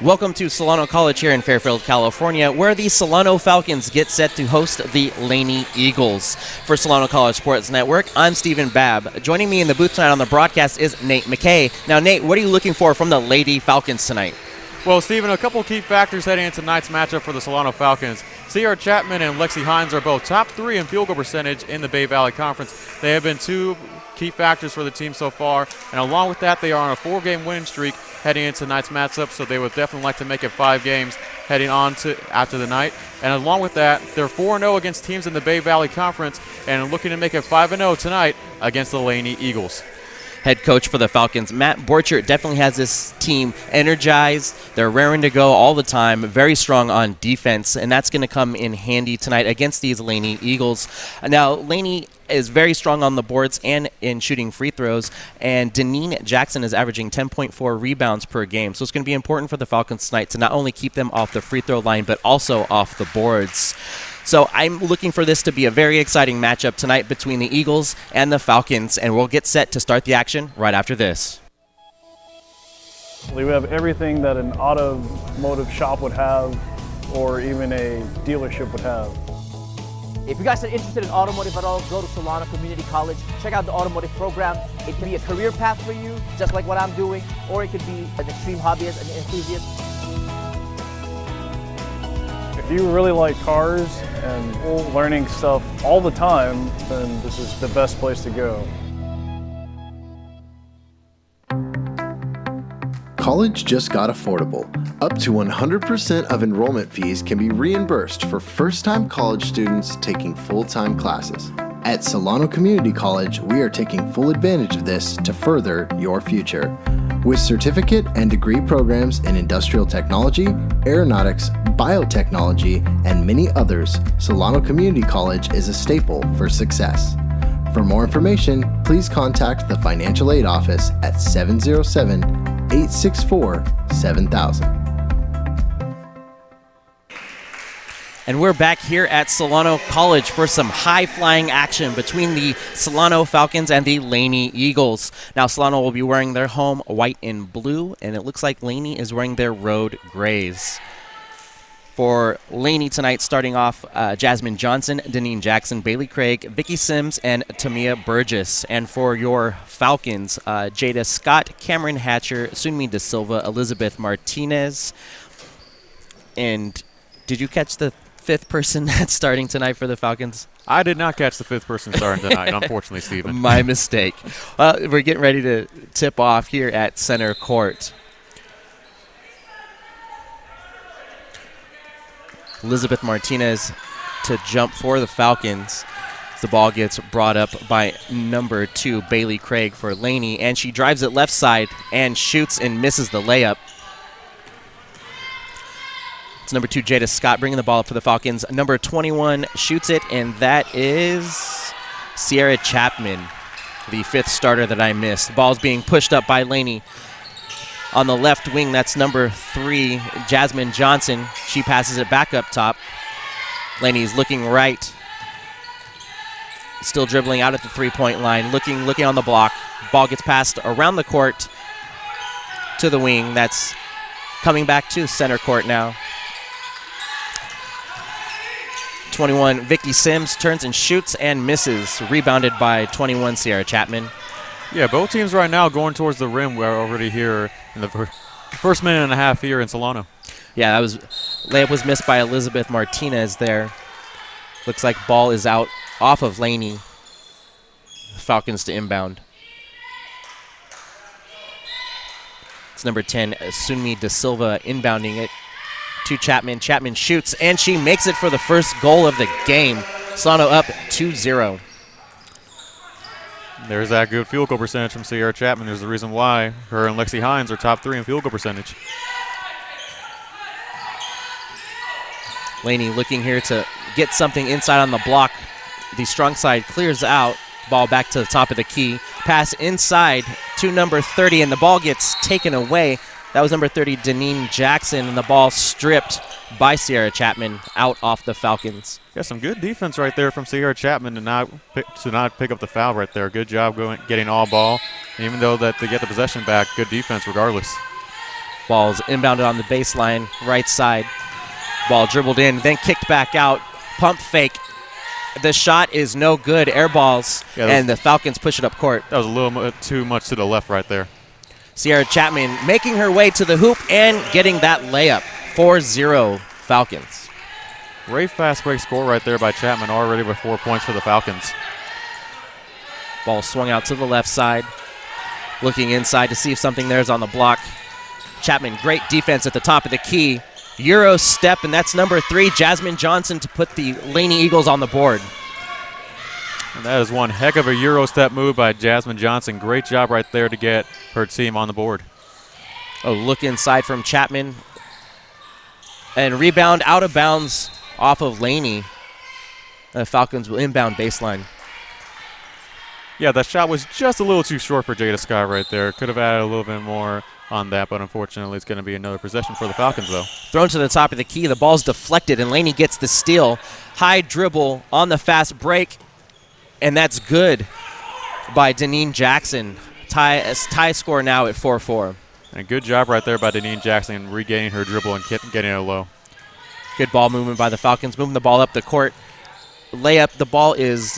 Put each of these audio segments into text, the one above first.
Welcome to Solano College here in Fairfield, California, where the Solano Falcons get set to host the Laney Eagles. For Solano College Sports Network, I'm Stephen Babb. Joining me in the booth tonight on the broadcast is Nate McKay. Now, Nate, what are you looking for from the Lady Falcons tonight? Well, Stephen, a couple key factors heading into tonight's matchup for the Solano Falcons. Sierra Chapman and Lexi Hines are both top 3 in field goal percentage in the Bay Valley Conference. They have been two key factors for the team so far, and along with that, they are on a 4-game winning streak heading into tonight's matchup, so they would definitely like to make it 5 games heading on to after the night. And along with that, they're 4-0 against teams in the Bay Valley Conference and looking to make it 5-0 tonight against the Laney Eagles. Head coach for the Falcons, Matt Borchert, definitely has this team energized. They're raring to go all the time, very strong on defense, and that's going to come in handy tonight against these Laney Eagles. Now, Laney is very strong on the boards and in shooting free throws, and Deneen Jackson is averaging 10.4 rebounds per game. So it's going to be important for the Falcons tonight to not only keep them off the free throw line, but also off the boards. So I'm looking for this to be a very exciting matchup tonight between the Eagles and the Falcons, and we'll get set to start the action right after this. We have everything that an automotive shop would have or even a dealership would have. If you guys are interested in automotive at all, go to Solano Community College. Check out the automotive program. It can be a career path for you, just like what I'm doing, or it could be an extreme hobbyist, an enthusiast. If you really like cars and learning stuff all the time, then this is the best place to go. College just got affordable. Up to 100% of enrollment fees can be reimbursed for first-time college students taking full-time classes. At Solano Community College, we are taking full advantage of this to further your future. With certificate and degree programs in industrial technology, aeronautics, biotechnology, and many others, Solano Community College is a staple for success. For more information, please contact the Financial Aid Office at 707-864-7000. And we're back here at Solano College for some high-flying action between the Solano Falcons and the Laney Eagles. Now, Solano will be wearing their home white and blue, and it looks like Laney is wearing their road grays. For Laney tonight, starting off Jasmine Johnson, Deneen Jackson, Bailey Craig, Vicky Sims, and Tamia Burgess. And for your Falcons, Jada Scott, Cameron Hatcher, Sunmi De Silva, Elizabeth Martinez. And did you catch the 5th person that's starting tonight for the Falcons? I did not catch the 5th person starting tonight, unfortunately, Stephen. My mistake. We're getting ready to tip off here at center court. Elizabeth Martinez to jump for the Falcons. The ball gets brought up by number 2, Bailey Craig for Laney, and she drives it left side and shoots and misses the layup. It's number 2, Jada Scott, bringing the ball up for the Falcons. Number 21 shoots it, and that is Sierra Chapman, the 5th starter that I missed. The ball's being pushed up by Laney. On the left wing, that's number 3, Jasmine Johnson. She passes it back up top. Laney's looking right. Still dribbling out at the three-point line, looking on the block. Ball gets passed around the court to the wing. That's coming back to center court now. 21, Vicky Sims turns and shoots and misses. Rebounded by 21, Sierra Chapman. Yeah, both teams right now going towards the rim. We're already here in the first minute and a half here in Solano. Yeah, layup was missed by Elizabeth Martinez there. Looks like ball is out off of Laney. Falcons to inbound. It's number 10, Sunmi De Silva inbounding it to Chapman. Chapman shoots, and she makes it for the first goal of the game. Solano up 2-0. There's that good field goal percentage from Sierra Chapman. There's the reason why her and Lexi Hines are top 3 in field goal percentage. Laney looking here to get something inside on the block. The strong side clears out. Ball back to the top of the key. Pass inside to number 30, and the ball gets taken away. That was number 30, Deneen Jackson, and the ball stripped by Sierra Chapman out off the Falcons. Yeah, some good defense right there from Sierra Chapman to not pick up the foul right there. Good job getting all ball. And even though that they get the possession back, good defense regardless. Ball's inbounded on the baseline, right side. Ball dribbled in, then kicked back out. Pump fake. The shot is no good. Air balls, and the Falcons push it up court. That was a little too much to the left right there. Sierra Chapman making her way to the hoop and getting that layup. 4-0 Falcons. Great fast break score right there by Chapman, already with 4 points for the Falcons. Ball swung out to the left side. Looking inside to see if something there's on the block. Chapman, great defense at the top of the key. Euro step, and that's number 3, Jasmine Johnson, to put the Laney Eagles on the board. And that is one heck of a Euro step move by Jasmine Johnson. Great job right there to get her team on the board. Oh, look inside from Chapman. And rebound out of bounds off of Laney. The Falcons will inbound baseline. Yeah, that shot was just a little too short for Jada Scott right there. Could have added a little bit more on that, but unfortunately it's going to be another possession for the Falcons, though. Thrown to the top of the key. The ball's deflected, and Laney gets the steal. High dribble on the fast break, and that's good by Deneen Jackson. Tie score now at 4-4. And a good job right there by Deneen Jackson regaining her dribble and getting it low. Good ball movement by the Falcons, moving the ball up the court. Layup, the ball is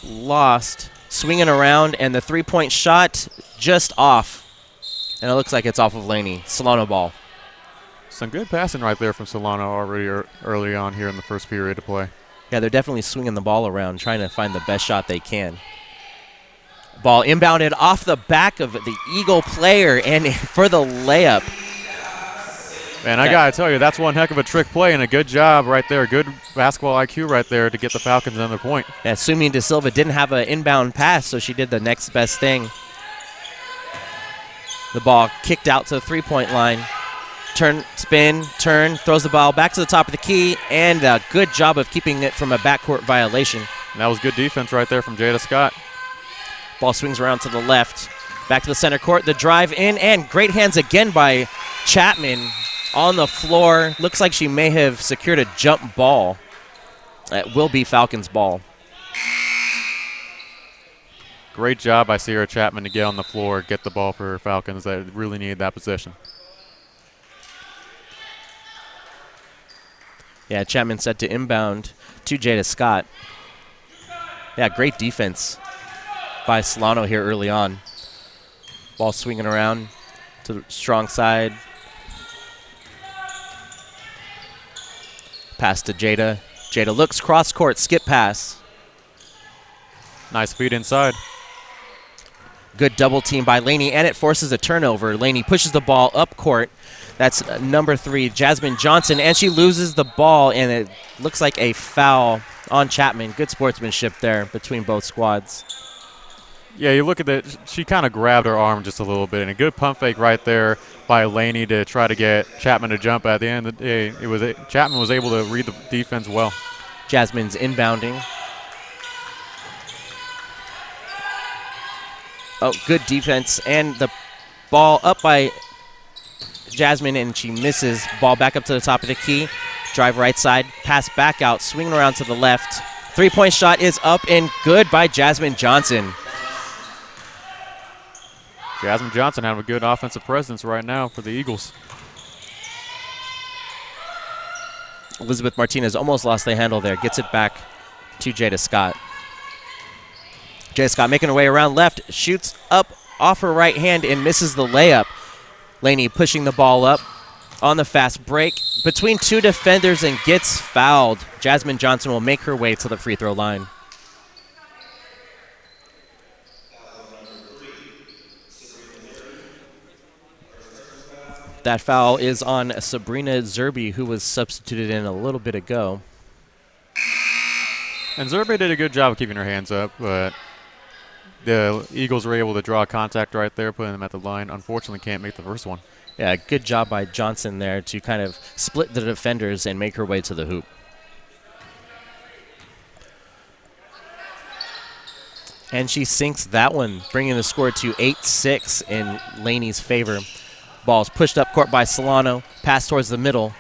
lost. Swinging around, and the three-point shot just off. And it looks like it's off of Laney. Solano ball. Some good passing right there from Solano already early on here in the first period of play. Yeah, they're definitely swinging the ball around, trying to find the best shot they can. Ball inbounded off the back of the Eagle player, and for the layup. Man, I got to tell you, that's one heck of a trick play, and a good job right there. Good basketball IQ right there to get the Falcons another point. Yeah, Sumi De Silva didn't have an inbound pass, so she did the next best thing. The ball kicked out to the three-point line. Turn, spin, turn, throws the ball back to the top of the key, and a good job of keeping it from a backcourt violation. And that was good defense right there from Jada Scott. Ball swings around to the left. Back to the center court, the drive in, and great hands again by Chapman on the floor. Looks like she may have secured a jump ball. That will be Falcons ball. Great job by Sierra Chapman to get on the floor, get the ball for Falcons that really needed that possession. Yeah, Chapman set to inbound to Jada Scott. Yeah, great defense by Solano here early on. Ball swinging around to the strong side. Pass to Jada. Jada looks cross court, skip pass. Nice feed inside. Good double team by Laney, and it forces a turnover. Laney pushes the ball up court. That's number 3, Jasmine Johnson, and she loses the ball, and it looks like a foul on Chapman. Good sportsmanship there between both squads. Yeah, you look at that. She kind of grabbed her arm just a little bit, and a good pump fake right there by Laney to try to get Chapman to jump. At the end of the day, Chapman was able to read the defense well. Jasmine's inbounding. Oh, good defense, and the ball up by Jasmine, and she misses. Ball back up to the top of the key. Drive right side, pass back out, swinging around to the left. Three-point shot is up and good by Jasmine Johnson. Jasmine Johnson having a good offensive presence right now for the Eagles. Elizabeth Martinez almost lost the handle there. Gets it back to Jada Scott. Jada Scott making her way around left. Shoots up off her right hand and misses the layup. Laney pushing the ball up on the fast break between 2 defenders and gets fouled. Jasmine Johnson will make her way to the free throw line. That foul is on Sabrina Zerby, who was substituted in a little bit ago. And Zerby did a good job of keeping her hands up, but the Eagles were able to draw contact right there, putting them at the line. Unfortunately, can't make the first one. Yeah, good job by Johnson there to kind of split the defenders and make her way to the hoop. And she sinks that one, bringing the score to 8-6 in Laney's favor. Ball's pushed up court by Solano, pass towards the middle.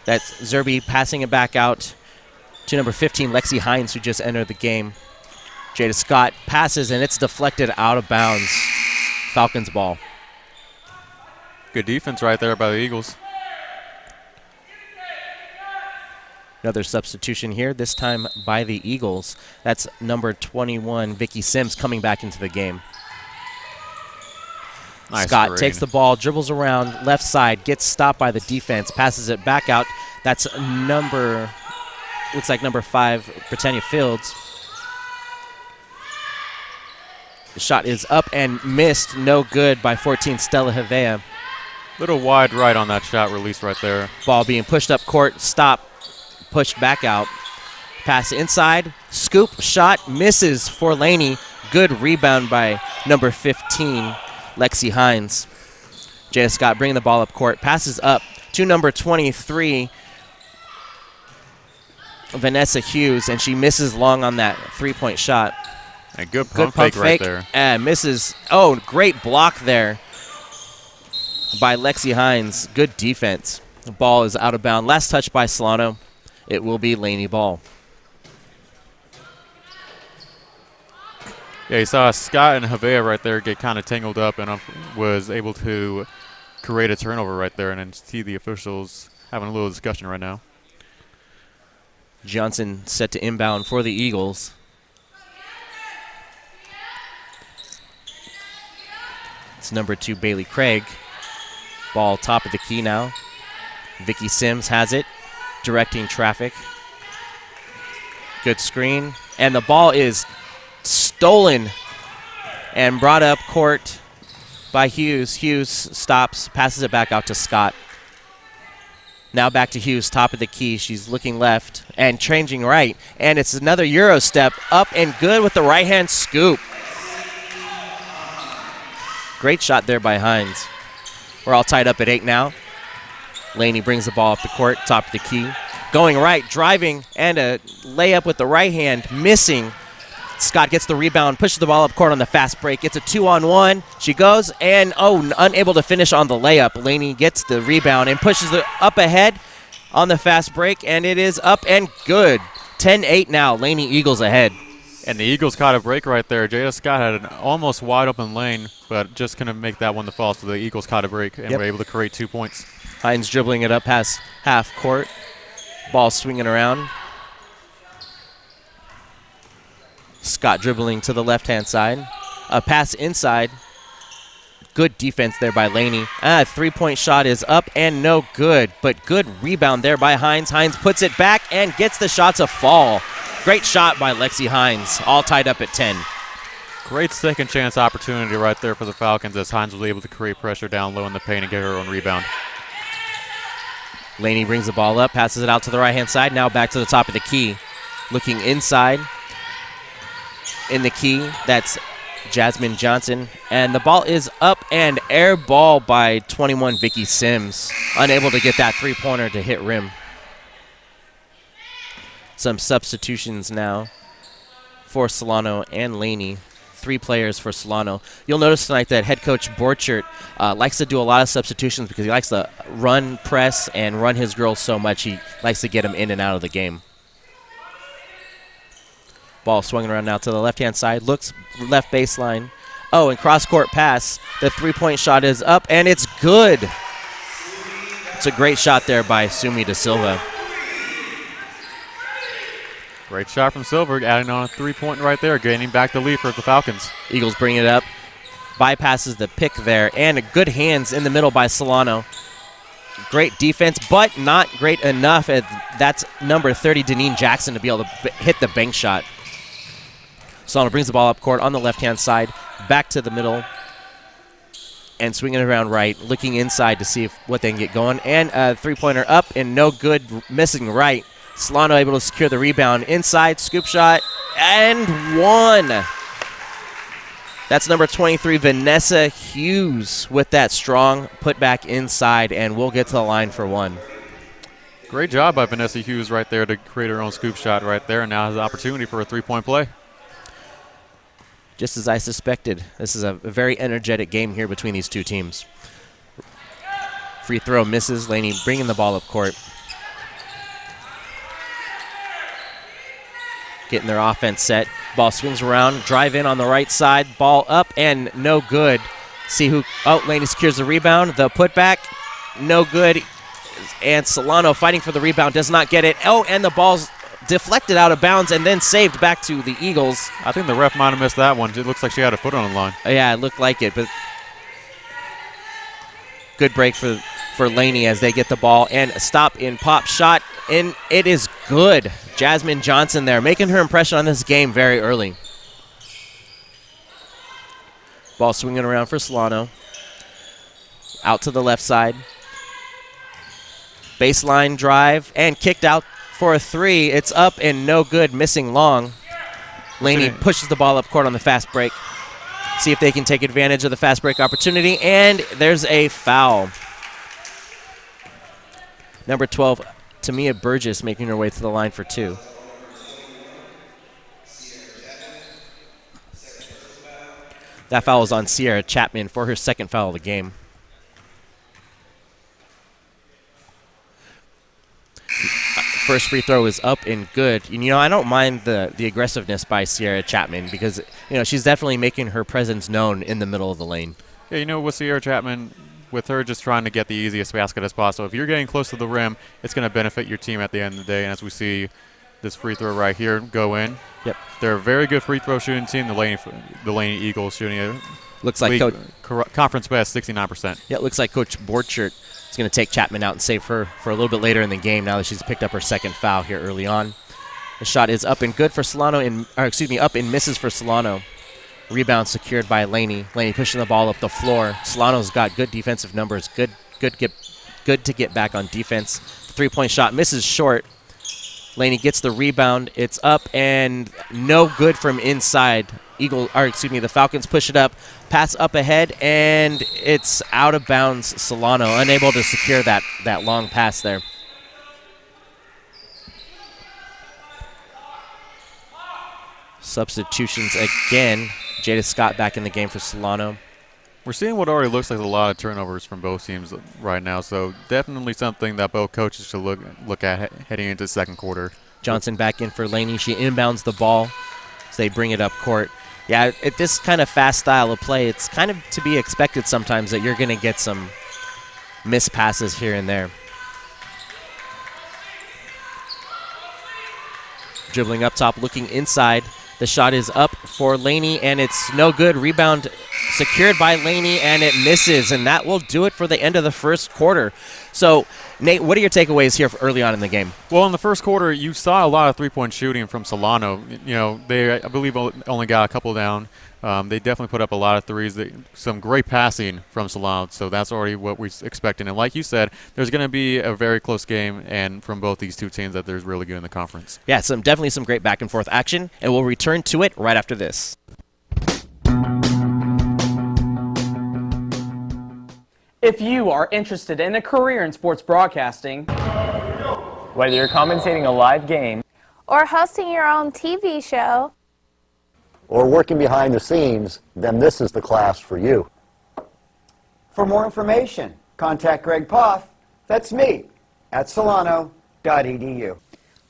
That's Zerby passing it back out to number 15, Lexi Hines, who just entered the game. Jada Scott passes, and it's deflected out of bounds. Falcons ball. Good defense right there by the Eagles. Another substitution here, this time by the Eagles. That's number 21, Vicky Sims, coming back into the game. Nice Scott screen. takes the ball, dribbles around left side, gets stopped by the defense, passes it back out. That's looks like number 5, Britannia Fields. The shot is up and missed, no good by 14, Stella Havea. Little wide right on that shot release right there. Ball being pushed up court, stop, pushed back out. Pass inside, scoop, shot, misses for Laney. Good rebound by number 15, Lexi Hines. Jada Scott bringing the ball up court, passes up to number 23, Vanessa Hughes, and she misses long on that three-point shot. A good Good pump pump fake right fake, there. and misses. Oh, great block there by Lexi Hines. Good defense. The ball is out of bounds. Last touch by Solano. It will be Laney ball. Yeah, you saw Scott and Havea right there get kind of tangled up and was able to create a turnover right there, and then see the officials having a little discussion right now. Johnson set to inbound for the Eagles. It's number 2, Bailey Craig. Ball top of the key now. Vicky Sims has it, directing traffic. Good screen. And the ball is stolen and brought up court by Hughes. Hughes stops, passes it back out to Scott. Now back to Hughes, top of the key. She's looking left and changing right. And it's another Euro step, up and good with the right-hand scoop. Great shot there by Hines. We're all tied up at 8 now. Laney brings the ball up the court, top of the key. Going right, driving, and a layup with the right hand, missing. Scott gets the rebound, pushes the ball up court on the fast break. It's a 2-on-1. She goes and, unable to finish on the layup. Laney gets the rebound and pushes it up ahead on the fast break, and it is up and good. 10-8 now. Laney Eagles ahead. And the Eagles caught a break right there. Jada Scott had an almost wide open lane, but just couldn't make that one to fall, so the Eagles caught a break and were able to create 2 points. Hines dribbling it up past half court. Ball swinging around. Scott dribbling to the left-hand side. A pass inside. Good defense there by Laney. Three-point shot is up and no good, but good rebound there by Hines. Hines puts it back and gets the shot to fall. Great shot by Lexi Hines, all tied up at 10. Great second chance opportunity right there for the Falcons as Hines was able to create pressure down low in the paint and get her own rebound. Laney brings the ball up, passes it out to the right-hand side. Now back to the top of the key. Looking inside in the key, that's Jasmine Johnson. And the ball is up and air ball by 21, Vicky Sims. Unable to get that three-pointer to hit rim. Some substitutions now for Solano and Laney. 3 players for Solano. You'll notice tonight that head coach Borchert likes to do a lot of substitutions because he likes to run, press, and run his girls so much. He likes to get them in and out of the game. Ball swinging around now to the left-hand side. Looks left baseline. Oh, and cross-court pass. The three-point shot is up, and it's good. It's a great shot there by Sumi Da Silva. Great shot from Silver, adding on a three-point right there, gaining back the lead for the Falcons. Eagles bring it up. Bypasses the pick there, and good hands in the middle by Solano. Great defense, but not great enough. That's number 30, Deneen Jackson, to be able to hit the bank shot. Solano brings the ball up court on the left-hand side, back to the middle, and swinging it around right, looking inside to see what they can get going. And a three-pointer up and no good, missing right. Solano able to secure the rebound. Inside, scoop shot, and one. That's number 23, Vanessa Hughes, with that strong putback inside, and we'll get to the line for one. Great job by Vanessa Hughes right there to create her own scoop shot right there, and now has an opportunity for a three-point play. Just as I suspected, this is a very energetic game here between these two teams. Free throw misses. Laney bringing the ball up court. Getting their offense set. Ball swings around, drive in on the right side, ball up and no good. See who, oh, Laney secures the rebound. The putback, no good. And Solano fighting for the rebound, does not get it. Oh, and the ball's deflected out of bounds and then saved back to the Eagles. I think the ref might have missed that one. It looks like she had a foot on the line. Yeah, it looked like it, but good break for Laney as they get the ball and a stop in pop shot, and it is good. Jasmine Johnson there making her impression on this game very early. Ball swinging around for Solano. Out to the left side. Baseline drive and kicked out for a three. It's up and no good, missing long. Laney pushes the ball up court on the fast break. See if they can take advantage of the fast break opportunity, and there's a foul. Number 12, Tamia Burgess making her way to the line for two. That foul is on Sierra Chapman for her second foul of the game. First free throw is up and good. And, I don't mind the aggressiveness by Sierra Chapman because, she's definitely making her presence known in the middle of the lane. Yeah, with Sierra Chapman, with her just trying to get the easiest basket as possible, if you're getting close to the rim, it's going to benefit your team at the end of the day. And as we see this free throw right here go in. Yep. They're a very good free throw shooting team. The Laney Eagles shooting it. Looks like conference best, 69%. Yeah, it looks like Coach Borchert is going to take Chapman out and save her for a little bit later in the game now that she's picked up her second foul here early on. The shot is up and good for Solano, up and misses for Solano. Rebound secured by Laney. Laney pushing the ball up the floor. Solano's got good defensive numbers. Good to get back on defense. Three-point shot misses short. Laney gets the rebound. It's up and no good from inside. The Falcons push it up, pass up ahead, and it's out of bounds. Solano unable to secure that long pass there. Substitutions again. Jada Scott back in the game for Solano. We're seeing what already looks like a lot of turnovers from both teams right now, so definitely something that both coaches should look at heading into the second quarter. Johnson back in for Laney. She inbounds the ball as they bring it up court. Yeah, at this kind of fast style of play, it's kind of to be expected sometimes that you're going to get some missed passes here and there. Dribbling up top, looking inside. The shot is up for Laney, and it's no good. Rebound secured by Laney, and it misses, and that will do it for the end of the first quarter. So, Nate, what are your takeaways here early on in the game? Well, in the first quarter, you saw a lot of three-point shooting from Solano. They, I believe, only got a couple down. They definitely put up a lot of threes. Some great passing from Solano, so that's already what we're expecting. And like you said, there's going to be a very close game, and from both these two teams that there's really good in the conference. Yeah, definitely some great back-and-forth action, and we'll return to it right after this. If you are interested in a career in sports broadcasting, whether you're commentating a live game or hosting your own TV show, or working behind the scenes, then this is the class for you. For more information, contact Greg Poff, that's me, at solano.edu.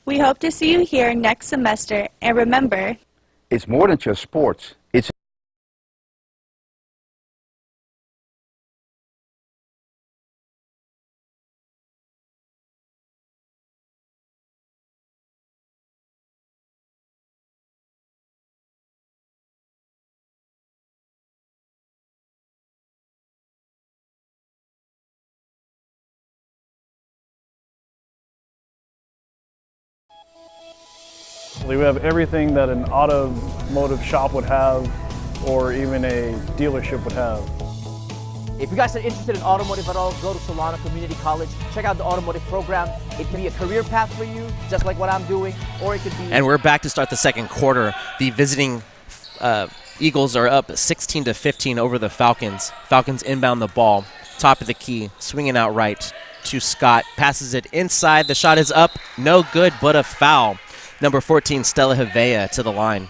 we hope to see you here next semester, and remember, it's more than just sports. It's We have everything that an automotive shop would have or even a dealership would have. If you guys are interested in automotive at all, go to Solano Community College. Check out the automotive program. It can be a career path for you, just like what I'm doing, or it could be... And we're back to start the second quarter. The visiting Eagles are up 16-15 over the Falcons. Falcons inbound the ball, top of the key, swinging out right to Scott. Passes it inside. The shot is up. No good, but a foul. Number 14, Stella Havea to the line.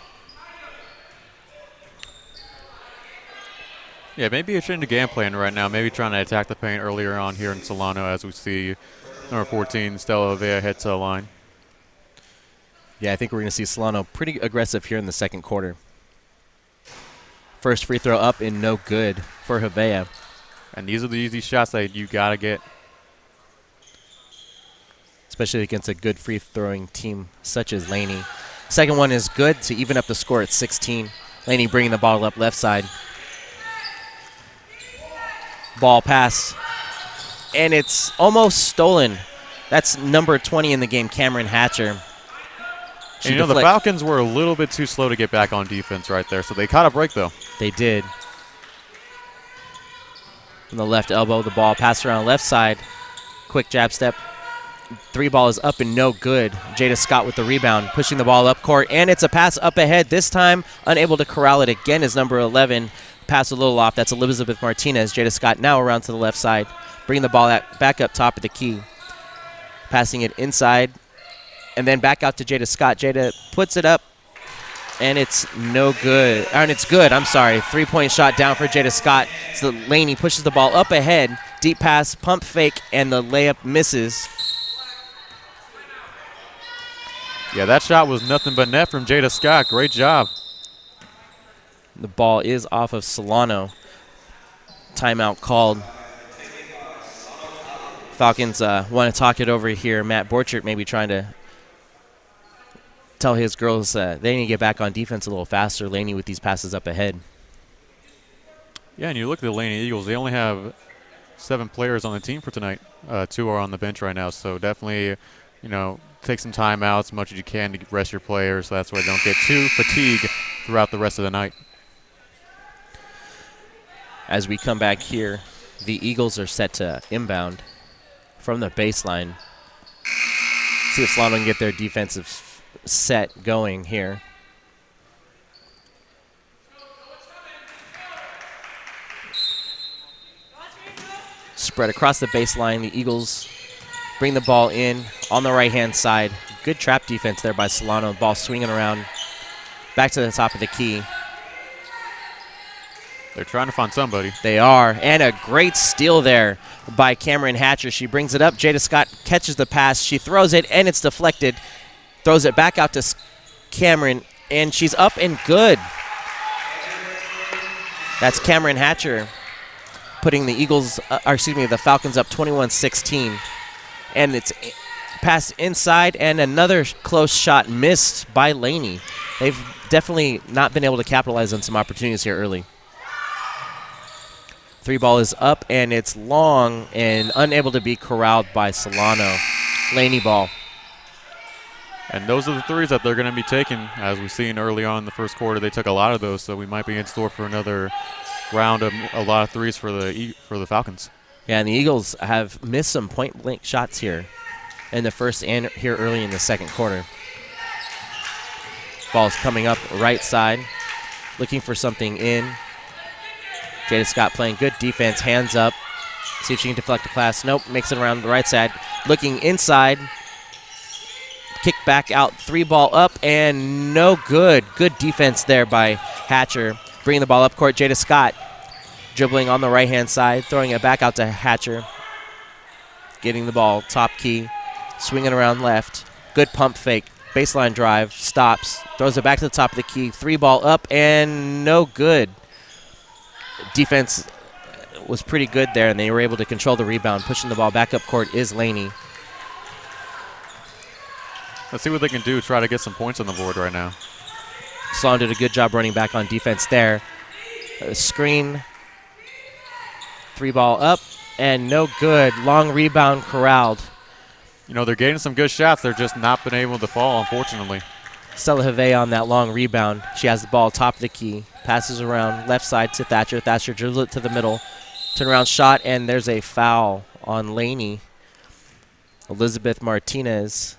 Yeah, maybe a change of game plan right now. Maybe trying to attack the paint earlier on here in Solano as we see number 14, Stella Havea, head to the line. Yeah, I think we're going to see Solano pretty aggressive here in the second quarter. First free throw up and no good for Havea. And these are the easy shots that you got to get. Especially against a good free-throwing team such as Laney. Second one is good to even up the score at 16. Laney bringing the ball up left side. Ball pass. And it's almost stolen. That's number 20 in the game, Cameron Hatcher. And you know, the Falcons were a little bit too slow to get back on defense right there, so they caught a break, though. They did. From the left elbow, the ball passed around left side. Quick jab step. 3 ball is up and no good. Jada Scott with the rebound, pushing the ball up court, and it's a pass up ahead. This time, unable to corral it again is number 11. Pass a little off. That's Elizabeth Martinez. Jada Scott now around to the left side, bringing the ball back up top of the key. Passing it inside, and then back out to Jada Scott. Jada puts it up, and it's no good. And it's good, I'm sorry. 3-point shot down for Jada Scott. So Laney pushes the ball up ahead. Deep pass, pump fake, and the layup misses. Yeah, that shot was nothing but net from Jada Scott. Great job. The ball is off of Solano. Timeout called. Falcons want to talk it over here. Matt Borchert maybe trying to tell his girls they need to get back on defense a little faster. Laney with these passes up ahead. Yeah, and you look at the Laney Eagles. They only have 7 players on the team for tonight. 2 are on the bench right now, so definitely, you know, take some time out as much as you can to rest your players, so that's why they don't get too fatigued throughout the rest of the night. As we come back here, the Eagles are set to inbound from the baseline. See if Solano can get their defensive set going here. Spread across the baseline. The Eagles bring the ball in on the right-hand side. Good trap defense there by Solano. Ball swinging around back to the top of the key. They're trying to find somebody. They are. And a great steal there by Cameron Hatcher. She brings it up. Jada Scott catches the pass. She throws it, and it's deflected. Throws it back out to Cameron, and she's up and good. That's Cameron Hatcher putting the the Falcons up 21-16. And it's passed inside, and another close shot missed by Laney. They've definitely not been able to capitalize on some opportunities here early. 3 ball is up, and it's long and unable to be corralled by Solano. Laney ball. And those are the threes that they're going to be taking. As we've seen early on in the first quarter, they took a lot of those, so we might be in store for another round of a lot of threes for the Falcons. Yeah, and the Eagles have missed some point-blank shots here in the first and here early in the second quarter. Ball's coming up right side, looking for something in. Jada Scott playing good defense, hands up. See if she can deflect the pass. Nope, makes it around the right side. Looking inside. Kick back out, 3 ball up, and no good. Good defense there by Hatcher. Bringing the ball up court, Jada Scott dribbling on the right-hand side, throwing it back out to Hatcher. Getting the ball, top key, swinging around left. Good pump fake, baseline drive, stops, throws it back to the top of the key. 3 ball up, and no good. Defense was pretty good there, and they were able to control the rebound. Pushing the ball back up court is Laney. Let's see what they can do, try to get some points on the board right now. Sloan did a good job running back on defense there. Screen. 3 ball up, and no good. Long rebound corralled. You know, they're getting some good shots. They're just not been able to fall, unfortunately. Stella Havea on that long rebound. She has the ball top of the key. Passes around left side to Thatcher. Thatcher dribbles it to the middle. Turnaround shot, and there's a foul on Laney. Elizabeth Martinez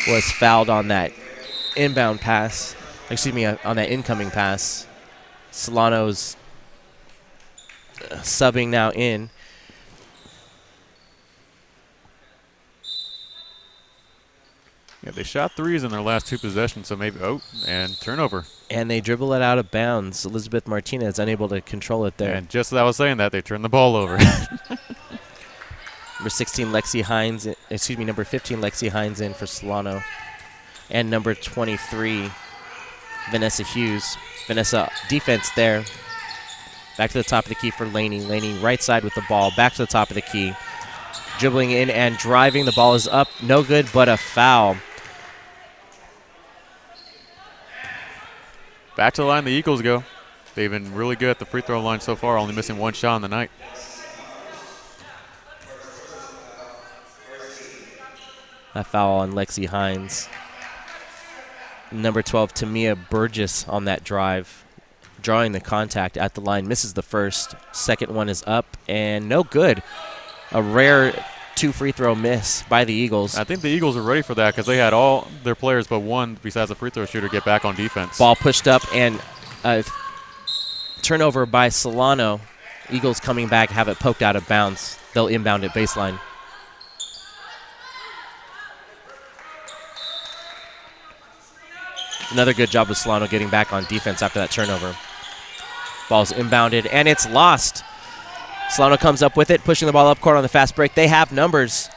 was fouled on that inbound pass. Excuse me, on that incoming pass. Solano's subbing now in. Yeah, they shot 3s in their last 2 possessions, so maybe, and turnover. And they dribble it out of bounds. Elizabeth Martinez unable to control it there. And just as I was saying that, they turned the ball over. Number 16, Lexi Hines, number 15, Lexi Hines in for Solano. And number 23, Vanessa Hughes. Vanessa, defense there. Back to the top of the key for Laney. Laney right side with the ball. Back to the top of the key. Dribbling in and driving. The ball is up. No good, but a foul. Back to the line the Eagles go. They've been really good at the free throw line so far, only missing one shot on the night. A foul on Lexi Hines. Number 12, Tamia Burgess on that drive. Drawing the contact at the line. Misses the first. Second one is up and no good. A rare 2 free throw miss by the Eagles. I think the Eagles are ready for that because they had all their players but one besides the free throw shooter get back on defense. Ball pushed up and turnover by Solano. Eagles coming back, have it poked out of bounds. They'll inbound it baseline. Another good job of Solano getting back on defense after that turnover. Ball's inbounded, and it's lost. Solano comes up with it, pushing the ball up court on the fast break. They have numbers,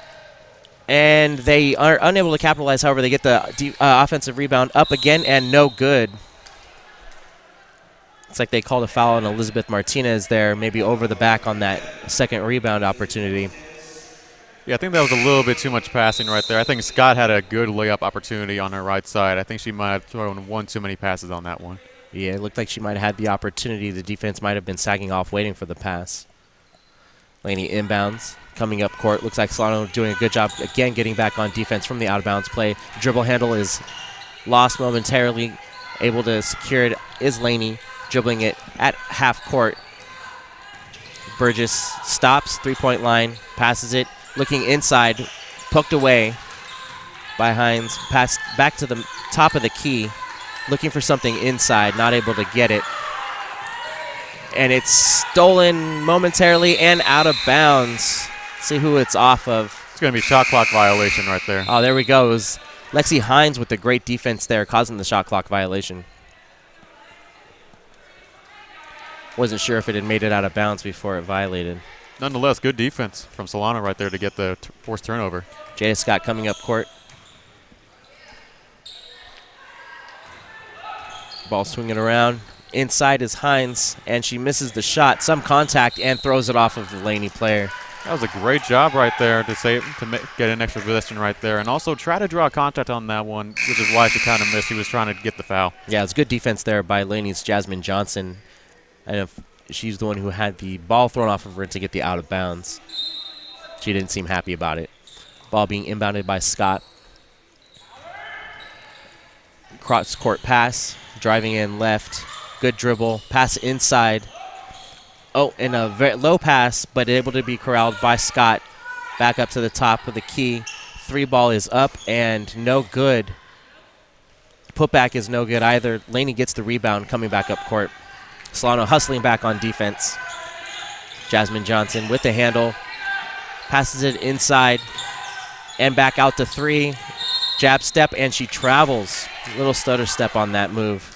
and they are unable to capitalize. However, they get the offensive rebound up again, and no good. It's like they called a foul on Elizabeth Martinez there, maybe over the back on that second rebound opportunity. Yeah, I think that was a little bit too much passing right there. I think Scott had a good layup opportunity on her right side. I think she might have thrown one too many passes on that one. Yeah, it looked like she might have had the opportunity. The defense might have been sagging off, waiting for the pass. Laney inbounds, coming up court. Looks like Solano doing a good job, again, getting back on defense from the out-of-bounds play. Dribble handle is lost momentarily. Able to secure it is Laney, dribbling it at half court. Burgess stops, three-point line, passes it. Looking inside, poked away by Hines. Passed back to the top of the key, looking for something inside, not able to get it. And it's stolen momentarily and out of bounds. Let's see who it's off of. It's going to be shot clock violation right there. Oh, there we go. It was Lexi Hines with the great defense there, causing the shot clock violation. Wasn't sure if it had made it out of bounds before it violated. Nonetheless, good defense from Solano right there to get the forced turnover. Jada Scott coming up court. Ball swinging around. Inside is Hines, and she misses the shot. Some contact and throws it off of the Laney player. That was a great job right there to get an extra possession right there, and also try to draw contact on that one, which is why she kind of missed. She was trying to get the foul. Yeah, it's good defense there by Laney's Jasmine Johnson. And if she's the one who had the ball thrown off of her to get the out of bounds. She didn't seem happy about it. Ball being inbounded by Scott. Cross court pass, driving in left. Good dribble, pass inside. Oh, and a very low pass, but able to be corralled by Scott. Back up to the top of the key. 3 ball is up and no good. Putback is no good either. Laney gets the rebound coming back up court. Solano hustling back on defense. Jasmine Johnson with the handle. Passes it inside and back out to 3. Jab step, and she travels. Little stutter step on that move.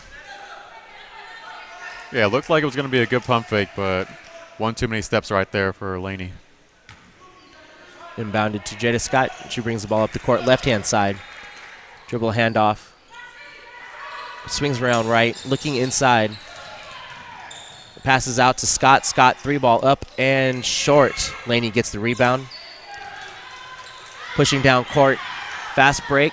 Yeah, it looked like it was going to be a good pump fake, but one too many steps right there for Laney. Inbounded to Jada Scott. She brings the ball up the court, left-hand side. Dribble handoff. Swings around right, looking inside. Passes out to Scott. Scott, 3 ball up and short. Laney gets the rebound. Pushing down court. Fast break.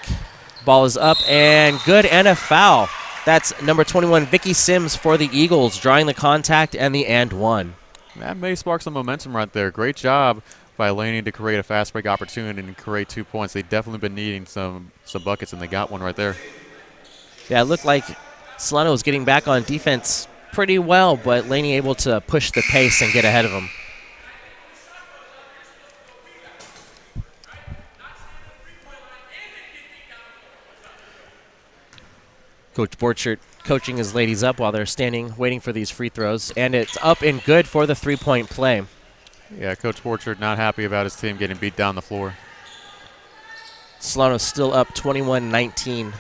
Ball is up and good, and a foul. That's number 21, Vicky Sims for the Eagles, drawing the contact and the and one. That may spark some momentum right there. Great job by Laney to create a fast break opportunity and create 2 points. They've definitely been needing some buckets, and they got one right there. Yeah, it looked like Solano was getting back on defense pretty well, but Laney able to push the pace and get ahead of them. Coach Borchert coaching his ladies up while they're standing, waiting for these free throws, and it's up and good for the 3-point play. Yeah, Coach Borchert not happy about his team getting beat down the floor. Solano's still up 21-19.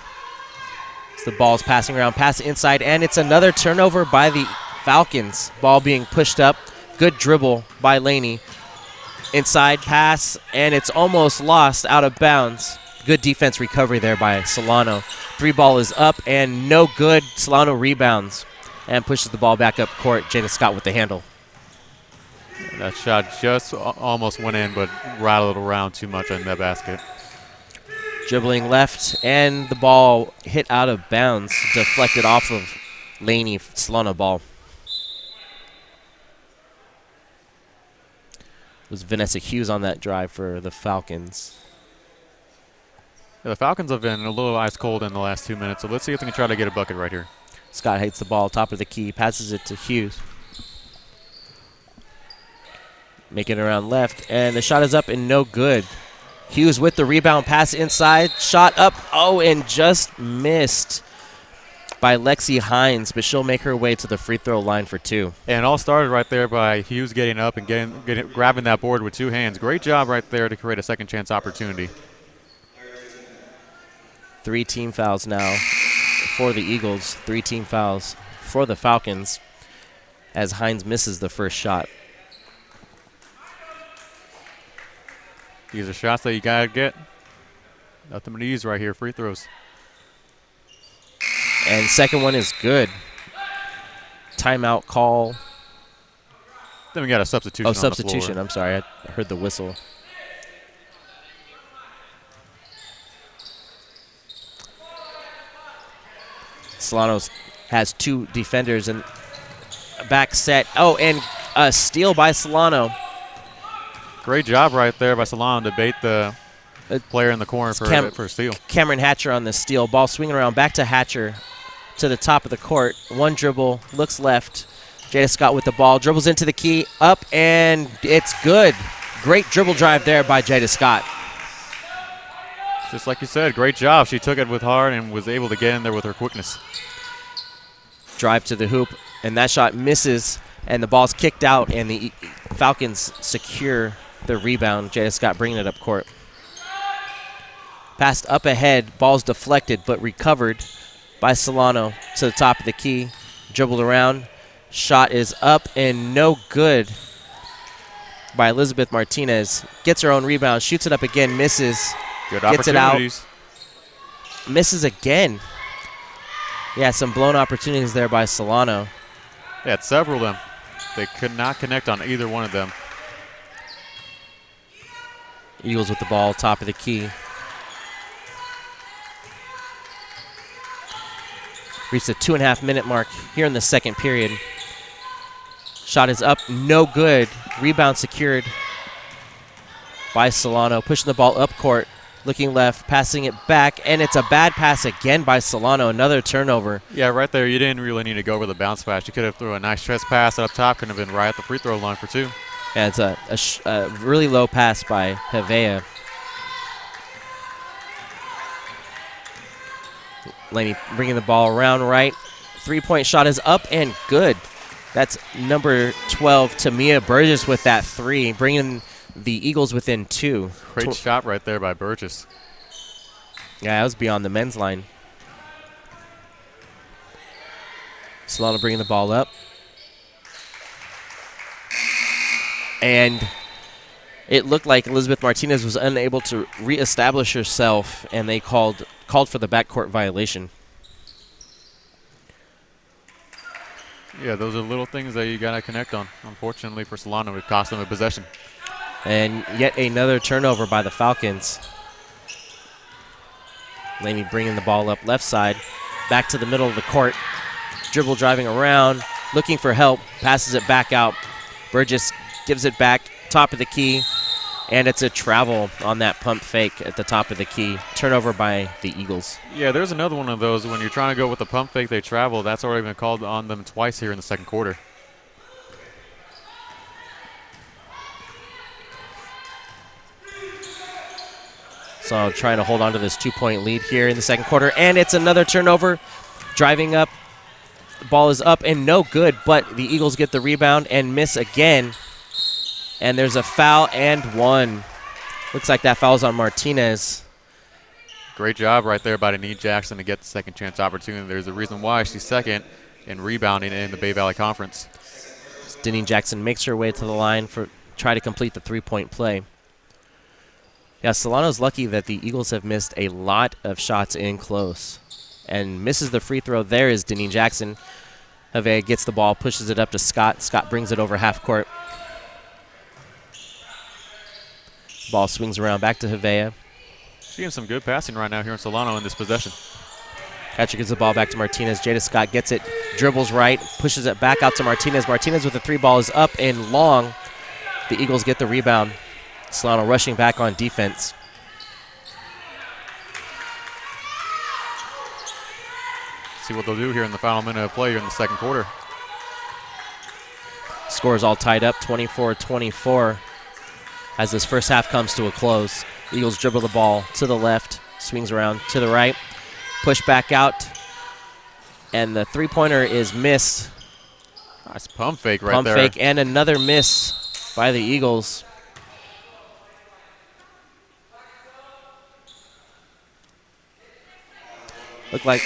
The ball's passing around, pass inside, and it's another turnover by the Falcons. Ball being pushed up. Good dribble by Laney. Inside pass, and it's almost lost out of bounds. Good defense recovery there by Solano. 3 ball is up and no good. Solano rebounds. and pushes the ball back up court. Jada Scott with the handle. That shot just almost went in, but rattled around too much on that basket. Dribbling left, and the ball hit out of bounds, deflected off of Laney. Solano ball. It was Vanessa Hughes on that drive for the Falcons. Yeah, the Falcons have been a little ice cold in the last 2 minutes, so let's see if they can try to get a bucket right here. Scott hits the ball, top of the key, passes it to Hughes. Making it around left, and the shot is up and no good. Hughes with the rebound, pass inside, shot up, oh, and just missed by Lexi Hines, but she'll make her way to the free throw line for 2. And it all started right there by Hughes getting up and grabbing that board with 2 hands. Great job right there to create a second chance opportunity. 3 team fouls now for the Eagles, 3 team fouls for the Falcons as Hines misses the first shot. These are shots that you got to get. Nothing but ease right here, free throws. And second one is good. Timeout call. Then we got a substitution. Oh, substitution. I'm sorry. I heard the whistle. Solano has 2 defenders and a back set. Oh, and a steal by Solano. Great job right there by Solano to bait the player in the corner for a steal. Cameron Hatcher on the steal. Ball swinging around back to Hatcher to the top of the court. 1 dribble, looks left. Jada Scott with the ball, dribbles into the key, up, and it's good. Great dribble drive there by Jada Scott. Just like you said, great job. She took it with heart and was able to get in there with her quickness. Drive to the hoop, and that shot misses, and the ball's kicked out, and the Falcons secure the rebound. Jada Scott bringing it up court. Passed up ahead, ball's deflected, but recovered by Solano to the top of the key. Dribbled around, shot is up and no good by Elizabeth Martinez. Gets her own rebound, shoots it up again, misses. Good gets it out, opportunities. misses again. Yeah, some blown opportunities there by Solano. They had several of them. They could not connect on either one of them. Eagles with the ball, top of the key. Reached the 2.5 minute mark here in the second period. Shot is up, no good. Rebound secured by Solano. Pushing the ball up court, looking left, passing it back, and it's a bad pass again by Solano. Another turnover. Yeah, right there, you didn't really need to go over the bounce pass. You could have threw a nice stretch pass up top, could have been right at the free throw line for 2. Yeah, it's a really low pass by Hevea. Laney bringing the ball around right. 3-point shot is up and good. That's number 12, Tamia Burgess with that 3, bringing the Eagles within 2. Great shot right there by Burgess. Yeah, that was beyond the men's line. Solano bringing the ball up. And it looked like Elizabeth Martinez was unable to reestablish herself, and they called for the backcourt violation. Yeah, those are little things that you got to connect on. Unfortunately for Solano, it cost them a possession. And yet another turnover by the Falcons. Laney bringing the ball up left side, back to the middle of the court. Dribble driving around, looking for help, passes it back out. Burgess gives it back, top of the key, and it's a travel on that pump fake at the top of the key. Turnover by the Eagles. Yeah, there's another one of those. When you're trying to go with the pump fake, they travel. That's already been called on them twice here in the second quarter. So trying to hold on to this 2-point lead here in the second quarter, and it's another turnover. Driving up, the ball is up and no good, but the Eagles get the rebound and miss again. And there's a foul and 1. Looks like that foul's on Martinez. Great job right there by Denise Jackson to get the second chance opportunity. There's a reason why she's second in rebounding in the Bay Valley Conference. Denise Jackson makes her way to the line for try to complete the 3-point play. Yeah, Solano's lucky that the Eagles have missed a lot of shots in close. And misses the free throw there is Denise Jackson. Havea gets the ball, pushes it up to Scott. Scott brings it over half court. Ball swings around back to Havea. Seeing some good passing right now here in Solano in this possession. Catcher gives the ball back to Martinez. Jada Scott gets it, dribbles right, pushes it back out to Martinez. Martinez with the 3 ball is up and long. The Eagles get the rebound. Solano rushing back on defense. See what they'll do here in the final minute of play here in the second quarter. Score is all tied up, 24-24, as this first half comes to a close. Eagles dribble the ball to the left, swings around to the right, push back out, and the three-pointer is missed. Nice pump fake right there. Pump fake and another miss by the Eagles. Looked like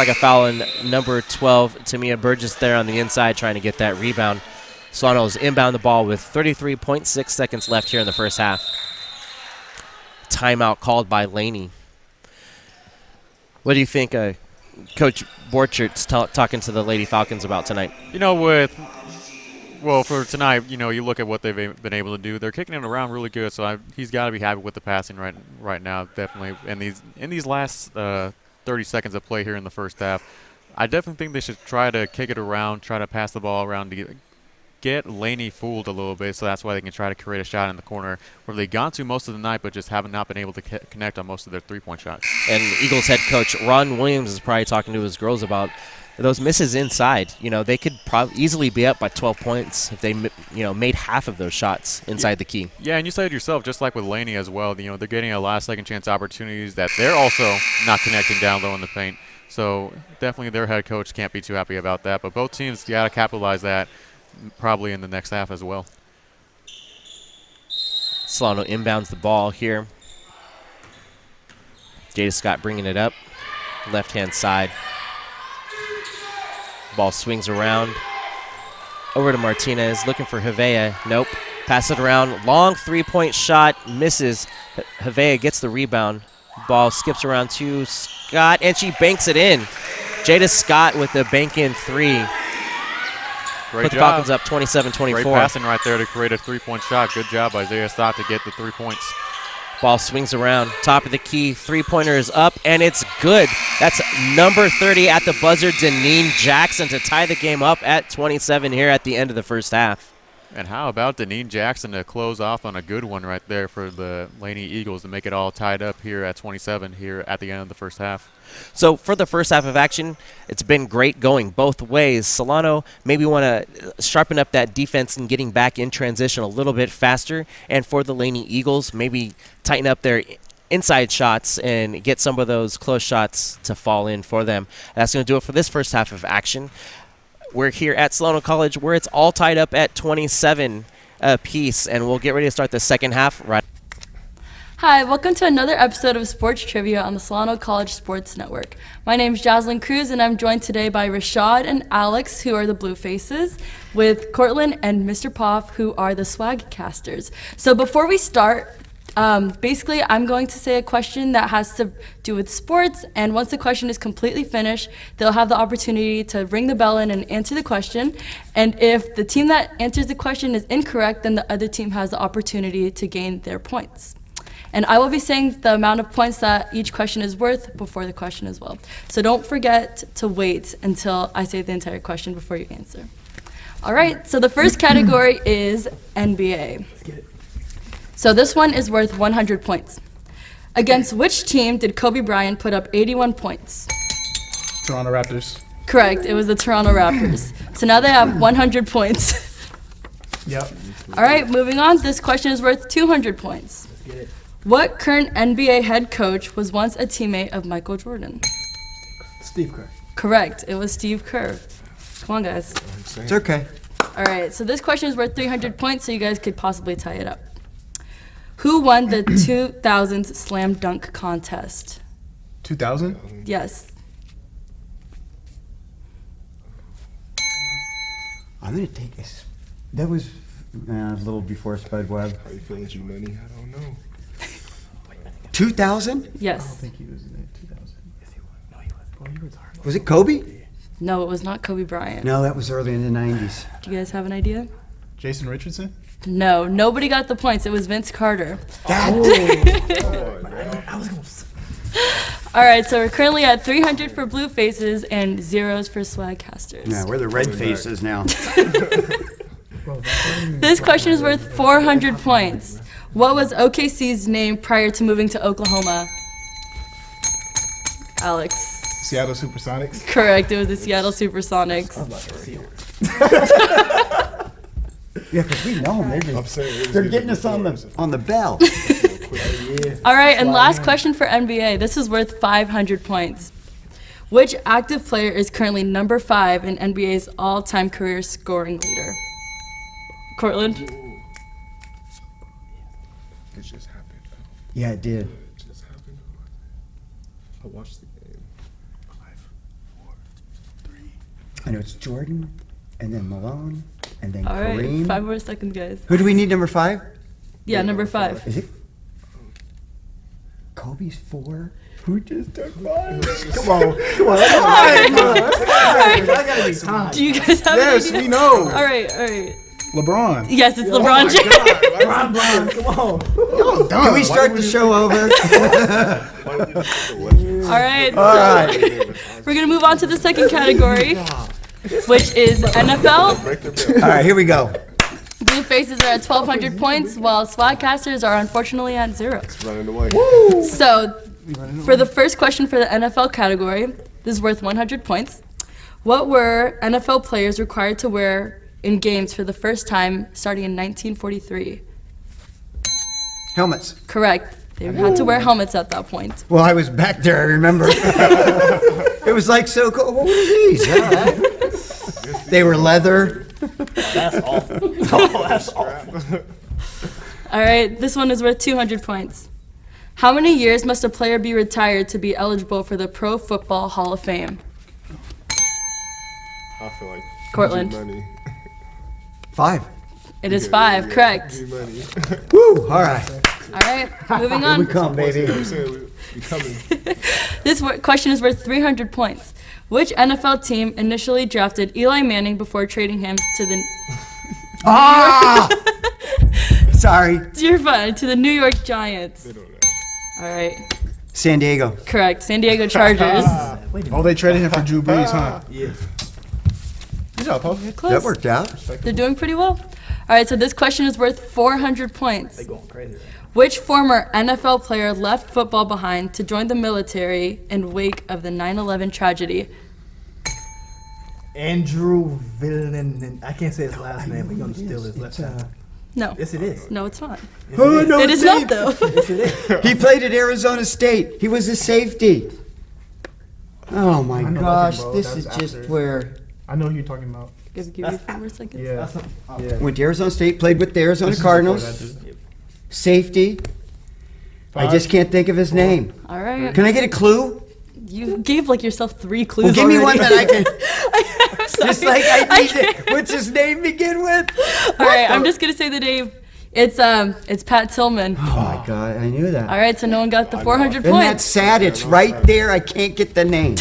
a foul in number 12, Tamia Burgess there on the inside trying to get that rebound. Solano's inbound the ball with 33.6 seconds left here in the first half. Timeout called by Laney. What do you think Coach Borchert's talking to the Lady Falcons about tonight? You know, for tonight, you know, you look at what they've been able to do. They're kicking it around really good, so he's got to be happy with the passing right now, definitely. And in these last 30 seconds of play here in the first half, I definitely think they should try to kick it around, try to pass the ball around to get Laney fooled a little bit, so that's why they can try to create a shot in the corner where they've gone to most of the night but just have not been able to connect on most of their three-point shots. And Eagles head coach Ron Williams is probably talking to his girls about those misses inside. You know, they could easily be up by 12 points if they, made half of those shots inside the key. Yeah, and you said it yourself, just like with Laney as well. You know, they're getting a lot of second chance opportunities that they're also not connecting down low in the paint. So definitely their head coach can't be too happy about that. But both teams got to capitalize that probably in the next half as well. Solano inbounds the ball here. Jada Scott bringing it up, left-hand side. Ball swings around. Over to Martinez, looking for Havea. Nope. Pass it around. Long three-point shot, misses. Havea gets the rebound. Ball skips around to Scott, and she banks it in. Jada Scott with the bank-in three. Great Put the job. Falcons up 27-24. Great passing right there to create a three-point shot. Good job by Isaiah Stott to get the 3 points. Ball swings around, top of the key, three-pointer is up, and it's good. That's number 30 at the buzzer, Deneen Jackson, to tie the game up at 27 here at the end of the first half. And how about Deneen Jackson to close off on a good one right there for the Laney Eagles to make it all tied up here at 27 here at the end of the first half. So for the first half of action, it's been great going both ways. Solano maybe want to sharpen up that defense and getting back in transition a little bit faster. And for the Laney Eagles, maybe tighten up their inside shots and get some of those close shots to fall in for them. That's going to do it for this first half of action. We're here at Solano College where it's all tied up at 27 apiece, and we'll get ready to start the second half right. Hi, welcome to another episode of Sports Trivia on the Solano College Sports Network. My name is Jocelyn Cruz, and I'm joined today by Rashad and Alex, who are the Blue Faces, with Cortland and Mr. Poff, who are the Swag Casters. So before we start, basically I'm going to say a question that has to do with sports, and once the question is completely finished, they'll have the opportunity to ring the bell in and answer the question. And if the team that answers the question is incorrect, then the other team has the opportunity to gain their points. And I will be saying the amount of points that each question is worth before the question as well. So don't forget to wait until I say the entire question before you answer. All right, so the first category is NBA. So this one is worth 100 points. Against which team did Kobe Bryant put up 81 points? Toronto Raptors. Correct, it was the Toronto Raptors. So now they have 100 points. Yep. All right, moving on. This question is worth 200 points. What current NBA head coach was once a teammate of Michael Jordan? Steve Kerr. Correct, it was Steve Kerr. Come on, guys. It's okay. All right, so this question is worth 300 points, so you guys could possibly tie it up. Who won the 2000 slam dunk contest? 2000? Yes. I'm going to take this. That was a little before Spud Webb. How you feeling, you money? I don't know. 2000? Yes. I don't think he was in it. 2000. Yes, he was. No, he wasn't. Was it Kobe? No, it was not Kobe Bryant. No, that was early in the 90s. Do you guys have an idea? Jason Richardson? No, nobody got the points. It was Vince Carter. All right, so we're currently at 300 for Blue Faces and 0s for Swagcasters. Yeah, we're the red faces now. This question is worth 400 points. What was OKC's name prior to moving to Oklahoma? Alex. Seattle Supersonics? Correct, it was the Seattle Supersonics. Yeah, because we know them. They're getting us on the bell. All right, and last question for NBA. This is worth 500 points. Which active player is currently number 5 in NBA's all-time career scoring leader? Cortland? It just happened. Yeah, it did. It just happened. I watched the game. 5, 4, 3. I know it's Jordan, and then Malone, and then All right, Kareem. 5 more seconds, guys. Who do we need, number 5? Yeah, number 5. Is it Kobe's 4? Who just took 5? Come on. I gotta be time. Do you guys have Yes, an idea? we know. All right. LeBron. Yes, it's LeBron James. LeBron, come on. Can we start the show over? All right. We're going to move on to the second category, which is NFL. All right, here we go. Blue Faces are at 1,200 points, while Swagcasters are unfortunately at 0. Running away. So, for the first question for the NFL category, this is worth 100 points. What were NFL players required to wear in games for the first time starting in 1943? Helmets. Correct. They had to wear helmets at that point. Well, I was back there, I remember. It was like so cool. What were these? They were leather. That's awful. Oh, that's awful. All right, this one is worth 200 points. How many years must a player be retired to be eligible for the Pro Football Hall of Fame? I feel like Cortland. money. 5. It is 5, correct. Money. Woo! All right. All right, moving Here on. we come, baby. We coming. This question is worth 300 points. Which NFL team initially drafted Eli Manning before trading him to the... Sorry. You're fine. To the New York Giants. All right. San Diego. Correct. San Diego Chargers. Oh, they traded him for Drew Brees, huh? Yeah. Good job, Pope. Close. That worked out. They're doing pretty well. All right, so this question is worth 400 points. They going crazy. Which former NFL player left football behind to join the military in wake of the 9/11 tragedy? Andrew Villen. I can't say his last name. We're going to steal his last name. No. Yes, it is. No, it's not. Oh, no, It is not, though. Yes, it is. He played at Arizona State. He was a safety. Oh my gosh, this is just where... I know who you're talking about. Give you a few more seconds. Yeah. Went to Arizona State, played with the Arizona Cardinals. Safety. I just can't think of his name. All right. Can I get a clue? You gave like yourself 3 clues. Well, give me one already. that I can. I'm sorry. Just like I need it. What's his name begin with? All right, I'm just gonna say the name. It's Pat Tillman. Oh my God, I knew that. All right, so no one got the 400 Isn't that points. sad? It's right there. I can't get the name.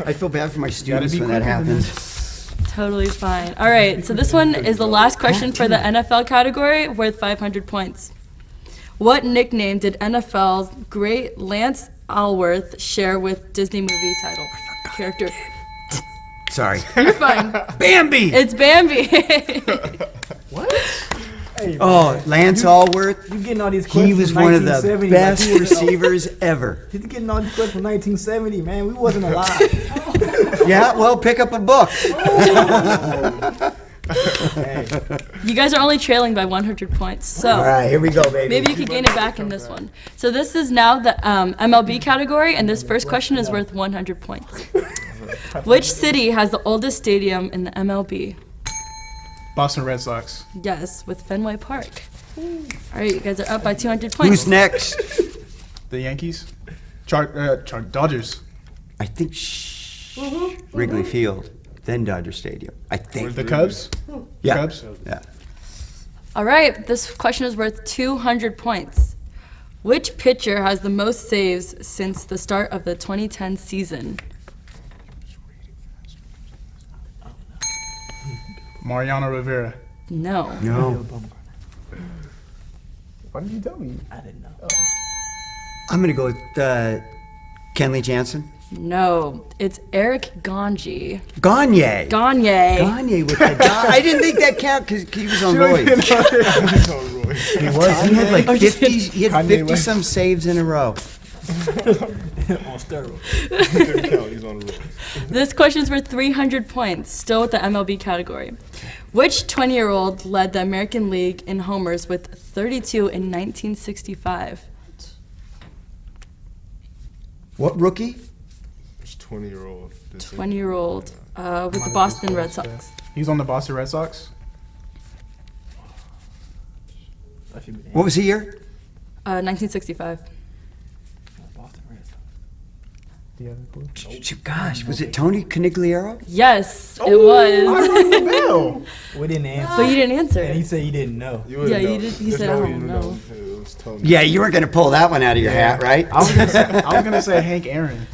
I feel bad for my students when that happens. Totally fine. All right, so this one is the last question for the NFL category, worth 500 points. What nickname did NFL's great Lance Alworth share with Disney movie title character? Sorry. You're fine. Bambi. It's Bambi. What? Hey, Oh, Lance Alworth. You getting all these questions He was from one of the 1970, best like he was- receivers ever. He's getting all these questions from 1970, man. We wasn't alive. Yeah, well, pick up a book. You guys are only trailing by 100 points. So All right, here we go, baby. maybe you could gain it back in this one. So this is now the MLB category, and this first question is worth 100 points. Which city has the oldest stadium in the MLB? Boston Red Sox. Yes, with Fenway Park. All right, you guys are up by 200 points. Who's next? The Yankees. Dodgers. I think Wrigley Field, then Dodger Stadium. I think. The Cubs. Yeah. Cubs. Yeah. All right, this question is worth 200 points. Which pitcher has the most saves since the start of the 2010 season? Mariano Rivera. No. No. Why didn't you tell me? I didn't know. I'm going to go with Kenley Jansen. No. It's Eric Ganji. Gagne. Gagne. Gagne with the I didn't think that count because he was on roids. He had like 50. He had 50 some saves in a row. On steroids. He's on the road. This question's worth 300 points, still with the MLB category. Which 20-year-old led the American League in homers with 32 in 1965? What rookie? Which 20-year-old? 20-year-old with the Boston Red Sox. He's on the Boston Red Sox. What was he year? 1965. Gosh, was it Tony Conigliaro? Yes, it was. We didn't answer. But you didn't answer. And he said you didn't know. Yeah, you did. He said, "Oh no." Yeah, you weren't going to pull that one out of your hat, right? I was gonna say Hank Aaron.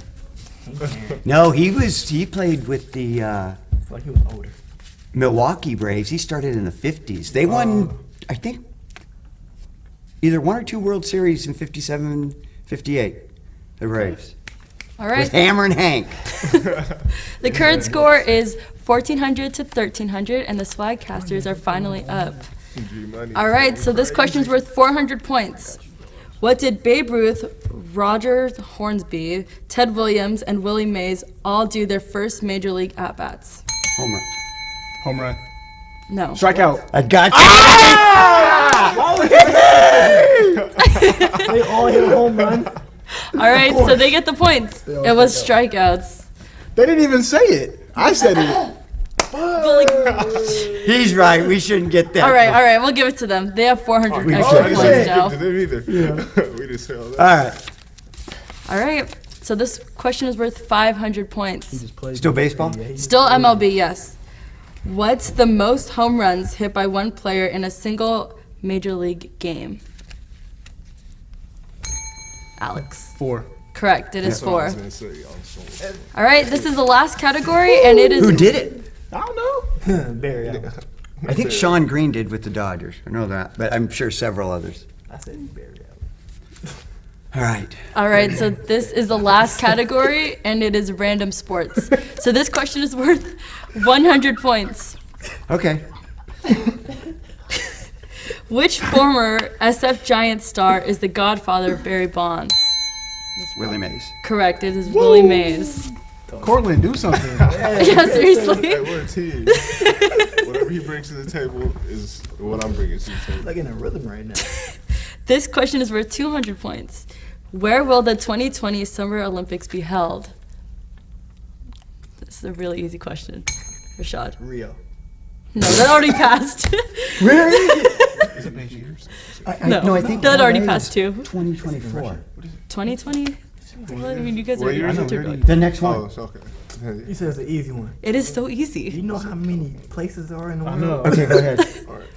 No, he played with the I feel like he was older. Milwaukee Braves. He started in the 50s. They won, I think, either 1 or 2 World Series in 57, 58. The Braves. All right. With Hammer and Hank. The current score is 1,400 to 1,300, and the Swagcasters are finally up. All right, so this question's worth 400 points. What did Babe Ruth, Roger Hornsby, Ted Williams, and Willie Mays all do their first major league at-bats? Home run. Home run. No. Strikeout. I got you. They all hit a home run. All right, so they get the points. It was strikeouts. They didn't even say it. I said it. He's right. We shouldn't get that. All right, we'll give it to them. They have 400 extra points now. To them either. We didn't say all that. All right. All right, so this question is worth 500 points. Still baseball? Still MLB, yes. What's the most home runs hit by one player in a single major league game? Alex. 4. Correct, it is 4. I was gonna say, also. All right, this is the last category, and it is... Who did it? I don't know. Barry Allen. I think Sean Green did with the Dodgers. I know that, but I'm sure several others. I said Barry Allen. All right. All right, so this is the last category, and it is random sports. So this question is worth 100 points. Okay. Which former SF Giant star is the godfather of Barry Bonds? Willie Mays. Correct, it is Willie Mays. Cortland, do something. Yeah, seriously. Hey, we're a team. Whatever he brings to the table is what I'm bringing to the table. Like in a rhythm right now. This question is worth 200 points. Where will the 2020 Summer Olympics be held? This is a really easy question. Rashad. Rio. No, that already passed. Really? Is it Beijing? No, I think that already passed too. 2024. 2020? Well, I mean, you guys What are year is it? The next one. Oh, it's okay. You said it's an easy one. It is so easy. Do you know how many places there are in the world? know. Okay, go ahead. All right.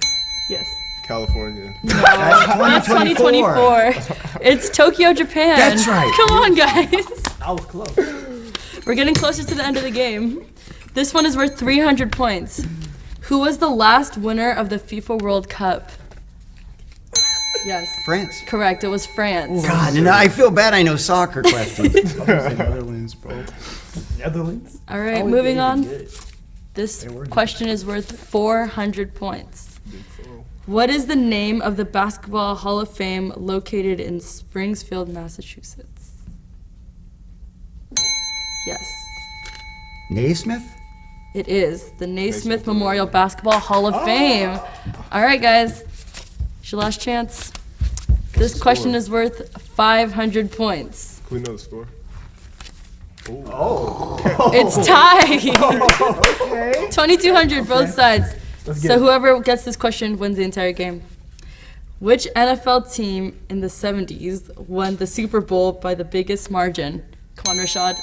Yes. California. That's 2024. It's Tokyo, Japan. That's right. Come on, guys. I was close. We're getting closer to the end of the game. This one is worth 300 points. Who was the last winner of the FIFA World Cup? Yes. France. Correct, it was France. God, and I feel bad I know soccer questions. Netherlands, bro. Netherlands? All right, moving on. This question is worth 400 points. What is the name of the Basketball Hall of Fame located in Springfield, Massachusetts? Yes. Naismith? It is the Naismith Memorial Basketball Hall of Fame. All right, guys. It's your last chance. This question is worth 500 points. Can we know the score? It's tied. 2,200 both sides. So whoever gets this question wins the entire game. Which NFL team in the 70s won the Super Bowl by the biggest margin? Come on, Rashad.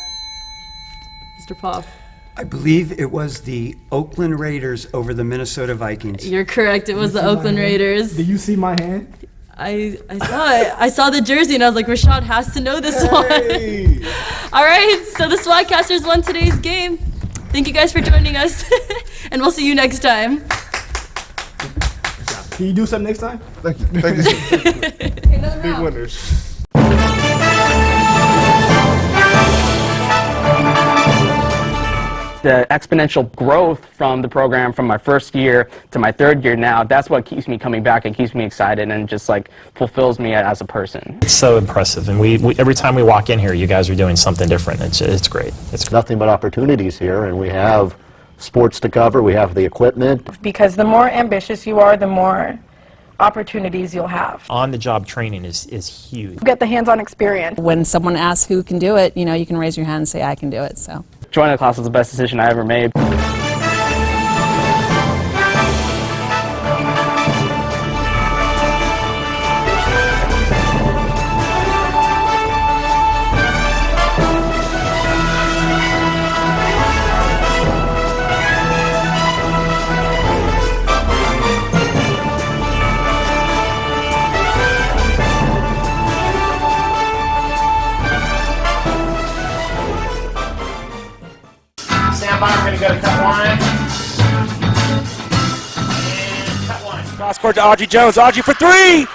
Mr. Poff. I believe it was the Oakland Raiders over the Minnesota Vikings. You're correct. It was the Oakland Raiders. Do you see my hand? I saw it. I saw the jersey and I was like, Rashad has to know this one. All right, so the Swagcasters won today's game. Thank you guys for joining us, and we'll see you next time. Can you do something next time? Thank you. Thank you. Sir. Big winners. The exponential growth from the program from my first year to my third year now, that's what keeps me coming back and keeps me excited and just like fulfills me as a person. It's so impressive, and we every time we walk in here, you guys are doing something different. It's great. It's nothing but opportunities here, and we have sports to cover, we have the equipment. Because the more ambitious you are, the more opportunities you'll have. On-the-job training is huge. You get the hands-on experience. When someone asks who can do it, you know, you can raise your hand and say, I can do it. So Joining the class was the best decision I ever made. Stand by, we're going to go to cut one. And cut one. Cross court to Audrey Jones. Audrey for three.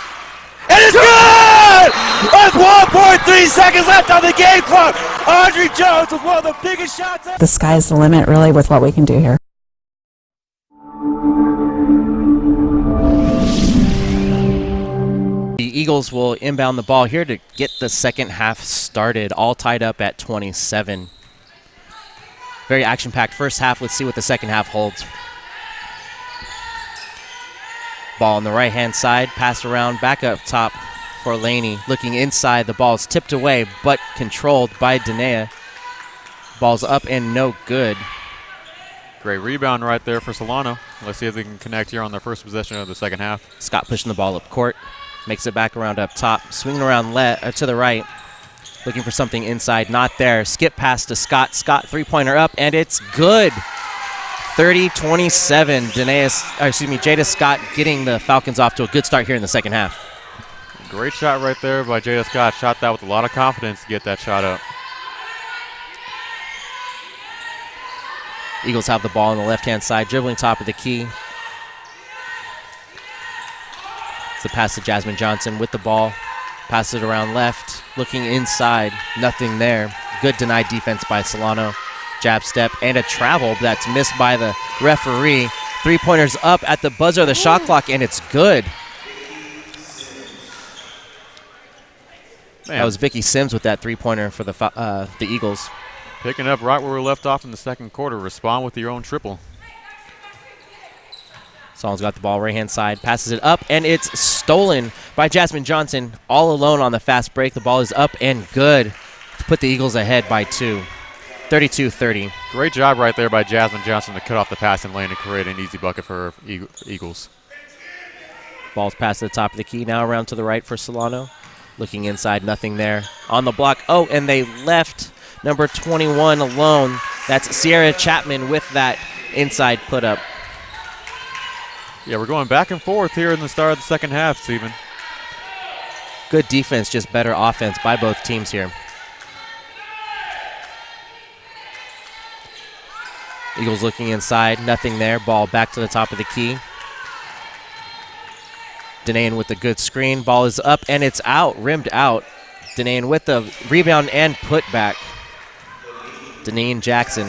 And it's good! With 1.3 seconds left on the game clock. Audrey Jones with one of the biggest shots ever. the sky's the limit, really, with what we can do here. The Eagles will inbound the ball here to get the second half started, all tied up at 27. Very action-packed first half. Let's see what the second half holds. Ball on the right-hand side, pass around, back up top for Laney. Looking inside, the ball's tipped away, but controlled by Danae. Ball's up and no good. Great rebound right there for Solano. Let's see if they can connect here on their first possession of the second half. Scott pushing the ball up court. Makes it back around up top. Swinging around to the right. Looking for something inside. Not there. Skip pass to Scott. Scott three-pointer up, and it's good. 30-27. Jada Scott getting the Falcons off to a good start here in the second half. Great shot right there by Jada Scott. Shot that with a lot of confidence to get that shot up. Eagles have the ball on the left-hand side, dribbling top of the key. It's the pass to Jasmine Johnson with the ball. Passes it around left, looking inside, nothing there. Good denied defense by Solano. Jab step and a travel that's missed by the referee. Three-pointers up at the buzzer of the shot clock, and it's good. Man. That was Vicky Sims with that three-pointer for the Eagles. Picking up right where we left off in the second quarter. Respond with your own triple. Solano's got the ball right-hand side, passes it up, and it's stolen by Jasmine Johnson. All alone on the fast break. The ball is up and good to put the Eagles ahead by 2. 32-30. Great job right there by Jasmine Johnson to cut off the passing lane and create an easy bucket for Eagles. Ball's passed to the top of the key, now around to the right for Solano. Looking inside, nothing there. On the block, oh, and they left number 21 alone. That's Sierra Chapman with that inside put-up. Yeah, we're going back and forth here in the start of the second half, Stephen. Good defense, just better offense by both teams here. Eagles looking inside, nothing there. Ball back to the top of the key. Danae with the good screen. Ball is up and it's out, rimmed out. Danae with the rebound and putback. Danae Jackson.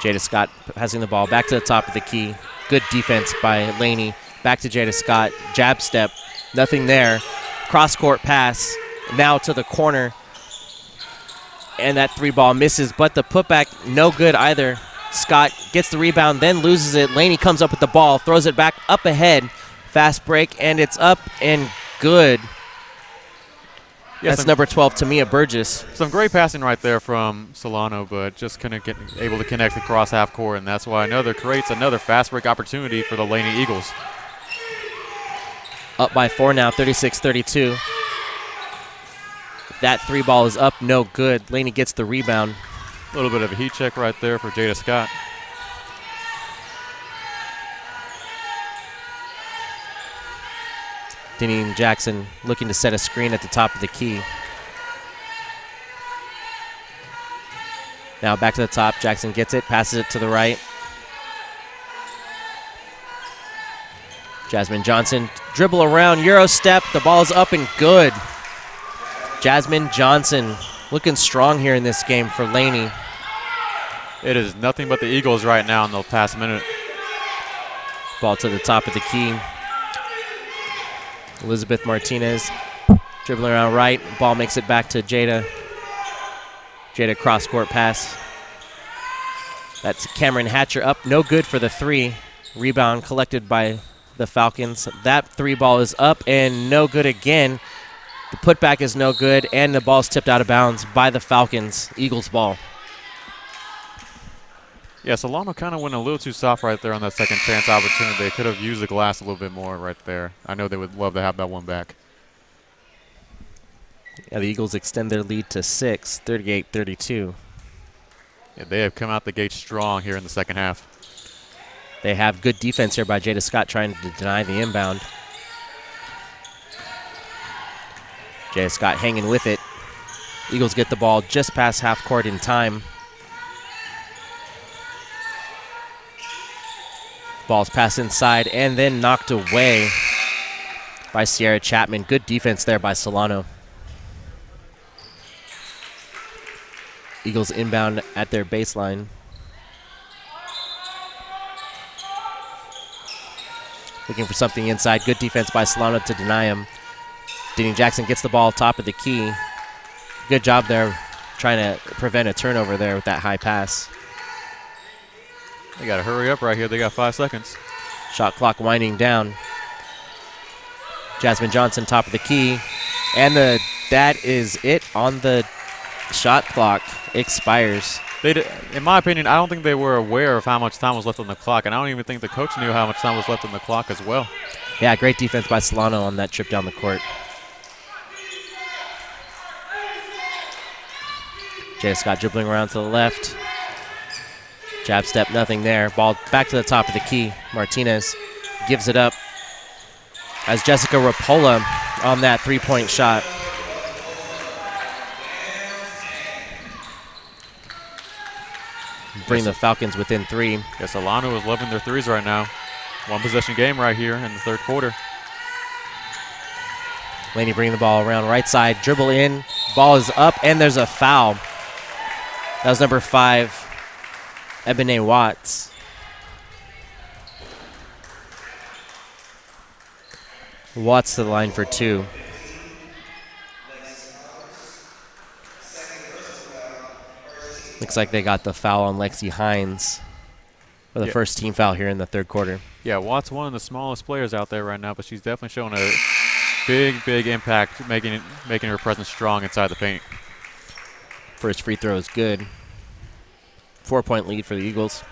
Jada Scott passing the ball back to the top of the key. Good defense by Laney. Back to Jada Scott. Jab step. Nothing there. Cross-court pass. Now to the corner. And that three ball misses, but the putback no good either. Scott gets the rebound, then loses it. Laney comes up with the ball, throws it back up ahead. Fast break, and it's up and good. Yeah, that's number 12, Tamia Burgess. Some great passing right there from Solano, but just couldn't get able to connect across half court, and that's why creates another fast break opportunity for the Laney Eagles. Up by 4 now, 36-32. That three ball is up, no good. Laney gets the rebound. A little bit of a heat check right there for Jada Scott. Deneen Jackson looking to set a screen at the top of the key. Now back to the top. Jackson gets it, passes it to the right. Jasmine Johnson dribble around, Euro step. The ball is up and good. Jasmine Johnson looking strong here in this game for Laney. It is nothing but the Eagles right now in the past minute. Ball to the top of the key. Elizabeth Martinez dribbling around right. Ball makes it back to Jada. Jada cross-court pass. That's Cameron Hatcher up. No good for the three. Rebound collected by the Falcons. That three ball is up and no good again. The putback is no good, and the ball's tipped out of bounds by the Falcons. Eagles ball. Yeah, Solano kind of went a little too soft right there on that second chance opportunity. They could have used the glass a little bit more right there. I know they would love to have that one back. Yeah, the Eagles extend their lead to 6, 38-32. Yeah, they have come out the gate strong here in the second half. They have good defense here by Jada Scott trying to deny the inbound. Jada Scott hanging with it. Eagles get the ball just past half court in time. Ball's passed inside and then knocked away by Sierra Chapman. Good defense there by Solano. Eagles inbound at their baseline. Looking for something inside. Good defense by Solano to deny him. Denny Jackson gets the ball top of the key. Good job there trying to prevent a turnover there with that high pass. They got to hurry up right here. They got 5 seconds. Shot clock winding down. Jasmine Johnson top of the key. And that is it on the shot clock. Expires. In my opinion, I don't think they were aware of how much time was left on the clock, and I don't even think the coach knew how much time was left on the clock as well. Yeah, great defense by Solano on that trip down the court. Jada Scott dribbling around to the left. Jab step, nothing there. Ball back to the top of the key. Martinez gives it up as Jessica Rapola on that three-point shot. Bring the Falcons within 3. Yeah, Solano is loving their threes right now. One possession game right here in the third quarter. Laney bringing the ball around right side. Dribble in. Ball is up, and there's a foul. That was number 5, Ebony Watts. Watts to the line for 2. Looks like they got the foul on Lexi Hines for the first team foul here in the third quarter. Yeah, Watts one of the smallest players out there right now, but she's definitely showing a big impact, making her presence strong inside the paint. First free throw is good. 4-point lead for the Eagles.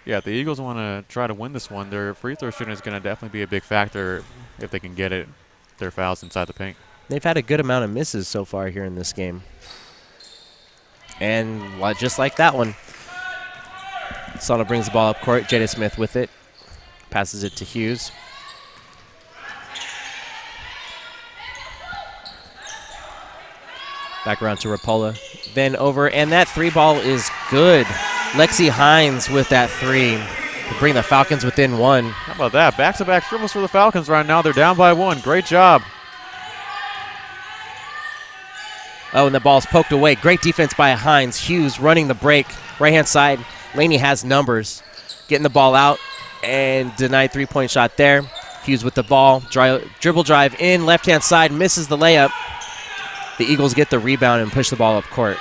Yeah, if the Eagles want to try to win this one, their free throw shooting is going to definitely be a big factor if they can get it, their fouls inside the paint. They've had a good amount of misses so far here in this game. And just like that one, Solano brings the ball up court. Jada Smith with it. Passes it to Hughes. Back around to Rapola. Then over, and that 3 ball is good. Lexi Hines with that 3 to bring the Falcons within 1. How about that? Back-to-back dribbles for the Falcons right now. They're down by 1. Great job. Oh, and the ball's poked away. Great defense by Hines. Hughes running the break. Right-hand side. Laney has numbers. Getting the ball out and denied 3-point shot there. Hughes with the ball. Dribble drive in. Left-hand side. Misses the layup. The Eagles get the rebound and push the ball up court.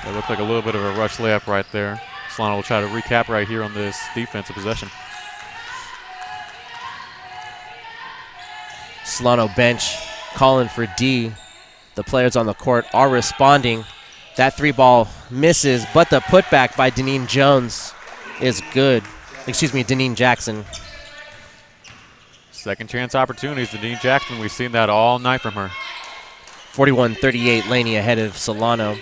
It looked like a little bit of a rush layup right there. Solano will try to recap right here on this defensive possession. Solano bench calling for D. The players on the court are responding. That 3 ball misses, but the putback by Deneen Jones is good. Excuse me, Deneen Jackson. Second chance opportunities. Deneen Jackson, we've seen that all night from her. 41-38, Laney ahead of Solano.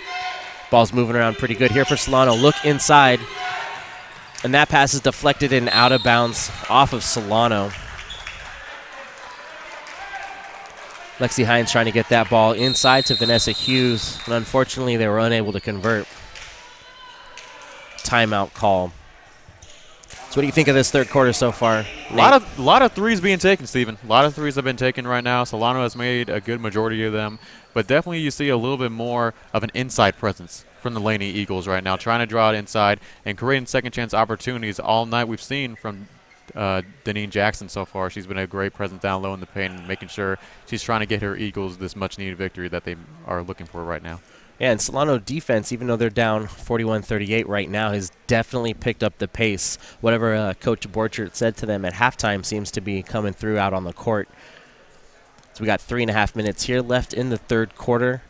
Ball's moving around pretty good here for Solano. Look inside. And that pass is deflected and out of bounds off of Solano. Lexi Hines trying to get that ball inside to Vanessa Hughes, and unfortunately they were unable to convert. Timeout call. So what do you think of this third quarter so far, Nate? A lot of threes being taken, Steven. A lot of threes have been taken right now. Solano has made a good majority of them, but definitely you see a little bit more of an inside presence from the Laney Eagles right now, trying to draw it inside and creating second chance opportunities all night. We've seen from Deneen Jackson so far. She's been a great presence down low in the paint and making sure she's trying to get her Eagles this much-needed victory that they are looking for right now. Yeah, and Solano defense, even though they're down 41-38 right now, has definitely picked up the pace. Whatever Coach Borchert said to them at halftime seems to be coming through out on the court. So we got 3.5 minutes here left in the third quarter.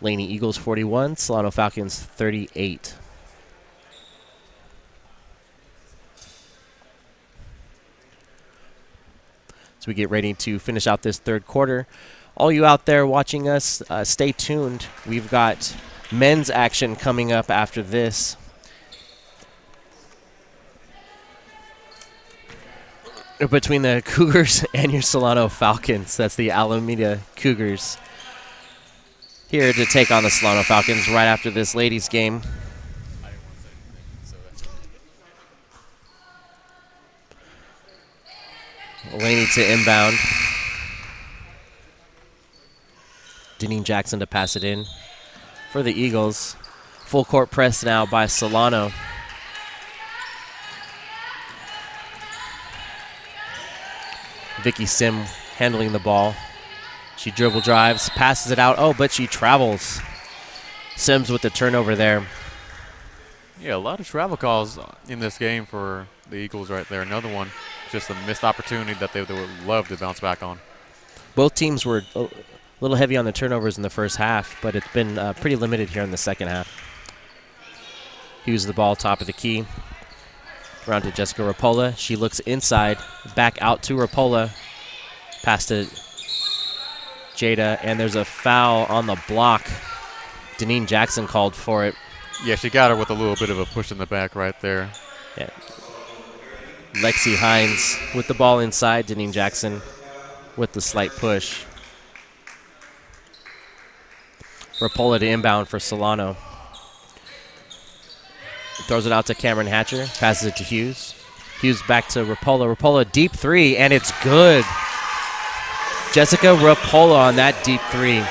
Laney Eagles 41, Solano Falcons 38. So we get ready to finish out this third quarter. All you out there watching us, stay tuned. We've got men's action coming up after this. Between the Cougars and your Solano Falcons. That's the Alameda Cougars here to take on the Solano Falcons right after this ladies game. Laney to inbound. Deneen Jackson to pass it in for the Eagles. Full court press now by Solano. Vicky Sim handling the ball. She dribble drives, passes it out. Oh, but she travels. Sims with the turnover there. Yeah, a lot of travel calls in this game for the Eagles right there. Another one, just a missed opportunity that they would love to bounce back on. Both teams were a little heavy on the turnovers in the first half, but it's been pretty limited here in the second half. Hughes the ball, top of the key. Around to Jessica Rapola. She looks inside, back out to Rapola. Pass to Jada, and there's a foul on the block. Deneen Jackson called for it. Yeah, she got her with a little bit of a push in the back right there. Yeah. Lexi Hines with the ball inside. Deneen Jackson with the slight push. Rapola to inbound for Solano. Throws it out to Cameron Hatcher. Passes it to Hughes. Hughes back to Rapola. Rapola deep three, and it's good. Jessica Rapola on that deep three.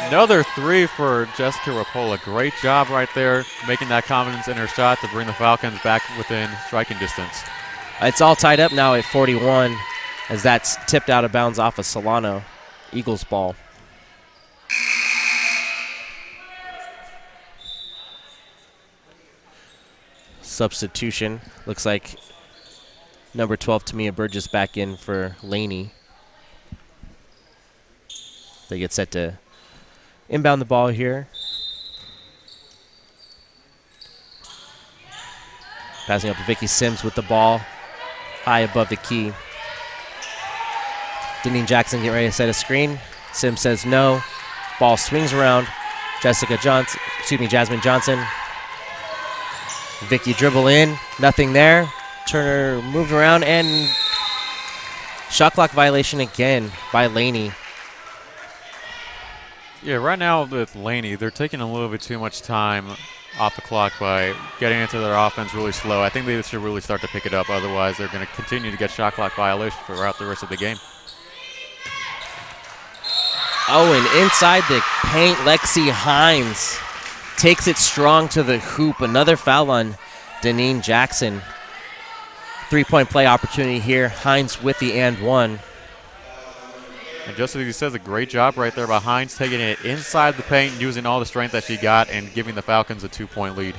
Another three for Jessica Rapola. Great job right there, making that confidence in her shot to bring the Falcons back within striking distance. It's all tied up now at 41 as that's tipped out of bounds off of Solano. Eagles ball. Substitution. Looks like number 12, Tamia Burgess, back in for Laney. They get set to inbound the ball here. Passing up to Vicky Sims with the ball high above the key. Deneen Jackson getting ready to set a screen. Sims says no. Ball swings around. Jasmine Johnson. Vicky dribble in, nothing there. Turner moved around, and shot clock violation again by Laney. Yeah, right now with Laney, they're taking a little bit too much time off the clock by getting into their offense really slow. I think they should really start to pick it up, otherwise they're going to continue to get shot clock violations throughout the rest of the game. Oh, and inside the paint, Lexi Hines takes it strong to the hoop. Another foul on Deneen Jackson. 3-point play opportunity here. Hines with the and one. And just as he says, a great job right there by Hines, taking it inside the paint, using all the strength that she got, and giving the Falcons a 2-point lead.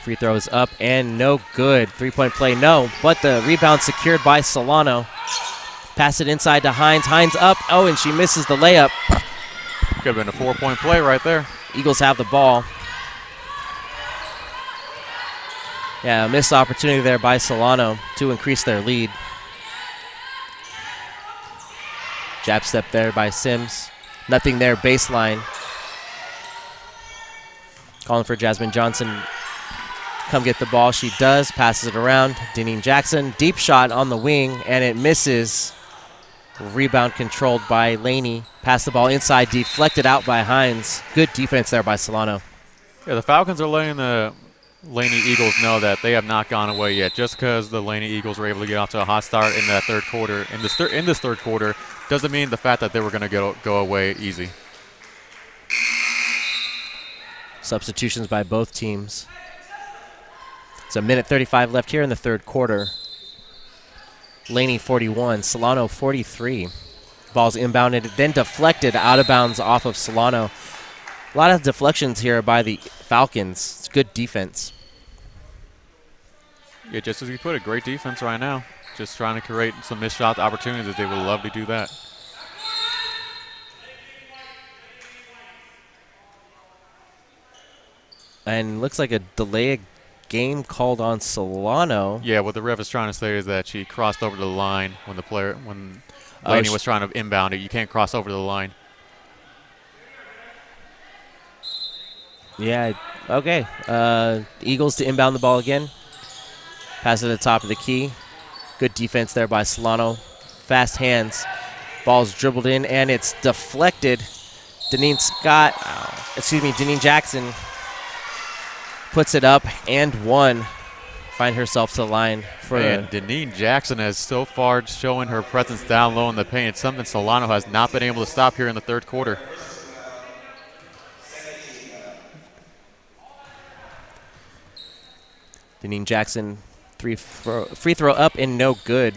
Free throws up and no good. 3-point play, no. But the rebound secured by Solano. Pass it inside to Hines. Hines up. Oh, and she misses the layup. Could have been a 4-point play right there. Eagles have the ball. Yeah, a missed opportunity there by Solano to increase their lead. Jab step there by Sims. Nothing there, baseline. Calling for Jasmine Johnson come get the ball. She does, passes it around. Deneen Jackson, deep shot on the wing, and it misses. Rebound controlled by Laney. Pass the ball inside, deflected out by Hines. Good defense there by Solano. Yeah, the Falcons are letting the Laney Eagles know that they have not gone away yet. Just because the Laney Eagles were able to get off to a hot start in that third quarter, in this third quarter, doesn't mean the fact that they were going to go away easy. Substitutions by both teams. It's a minute 35 left here in the third quarter. Laney 41, Solano 43. Ball's inbounded, then deflected out of bounds off of Solano. A lot of deflections here by the Falcons. It's good defense. Yeah, just as you put it, great defense right now. Just trying to create some missed shot opportunities. They would love to do that. And looks like a delay of game called on Solano. Yeah, what the ref is trying to say is that she crossed over the line when Laney was trying to inbound it. You can't cross over the line. Yeah, okay. Eagles to inbound the ball again. Pass to the top of the key. Good defense there by Solano. Fast hands. Ball's dribbled in, and it's deflected. Deneen Jackson puts it up and one. Find herself to the line for and Deneen Jackson has so far showing her presence down low in the paint. It's something Solano has not been able to stop here in the third quarter. Deneen Jackson, free throw up and no good.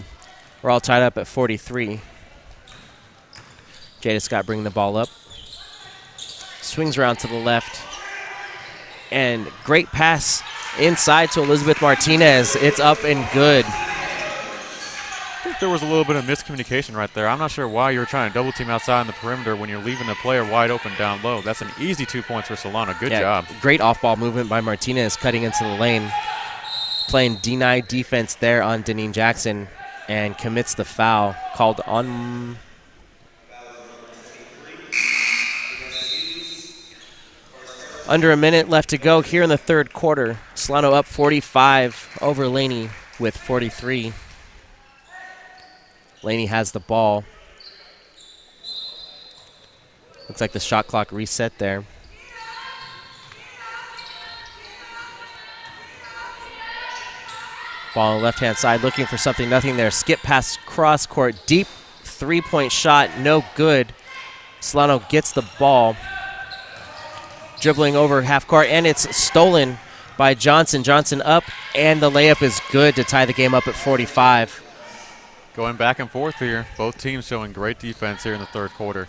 We're all tied up at 43. Jada Scott bringing the ball up. Swings around to the left. And great pass inside to Elizabeth Martinez. It's up and good. I think there was a little bit of miscommunication right there. I'm not sure why you were trying to double team outside on the perimeter when you're leaving the player wide open down low. That's an easy 2 points for Solano. Good job. Great off-ball movement by Martinez, cutting into the lane. Playing denied defense there on Deneen Jackson and commits the foul called on. Under a minute left to go here in the third quarter. Solano up 45 over Laney with 43. Laney has the ball. Looks like the shot clock reset there. Ball on the left-hand side, looking for something, nothing there. Skip pass cross court, deep three-point shot, no good. Solano gets the ball. Dribbling over half court, and it's stolen by Johnson. Johnson up, and the layup is good to tie the game up at 45. Going back and forth here. Both teams showing great defense here in the third quarter.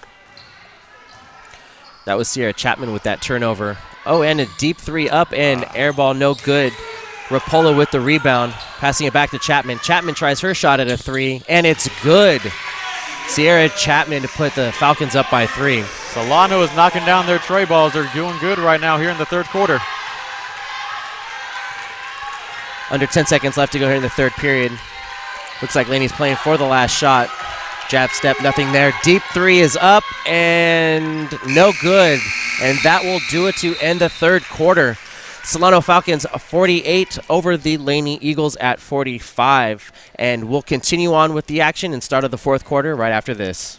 That was Sierra Chapman with that turnover. Oh, and a deep three up, and air ball no good. Rapola with the rebound, passing it back to Chapman. Chapman tries her shot at a three, and it's good. Sierra Chapman to put the Falcons up by 3. Solano is knocking down their tray balls. They're doing good right now here in the third quarter. Under 10 seconds left to go here in the third period. Looks like Laney's playing for the last shot. Jab step, nothing there. Deep three is up and no good. And that will do it to end the third quarter. Solano Falcons 48 over the Laney Eagles at 45. And we'll continue on with the action and start of the fourth quarter right after this.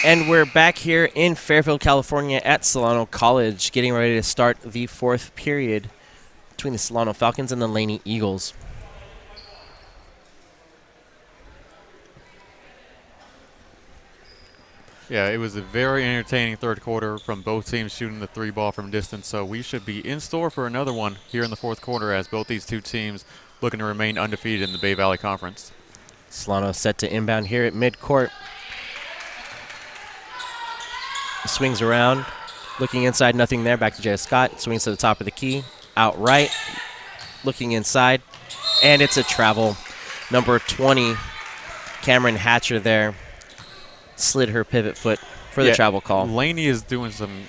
And we're back here in Fairfield, California at Solano College, getting ready to start the fourth period. between the Solano Falcons and the Laney Eagles. Yeah, it was a very entertaining third quarter from both teams shooting the three ball from distance, so we should be in store for another one here in the fourth quarter as both these two teams looking to remain undefeated in the Bay Valley Conference. Solano set to inbound here at midcourt. Swings around, looking inside, nothing there. Back to J.S. Scott, swings to the top of the key, out right, looking inside, and it's a travel. Number 20, Cameron Hatcher there. Slid her pivot foot for the travel call. Laney is doing some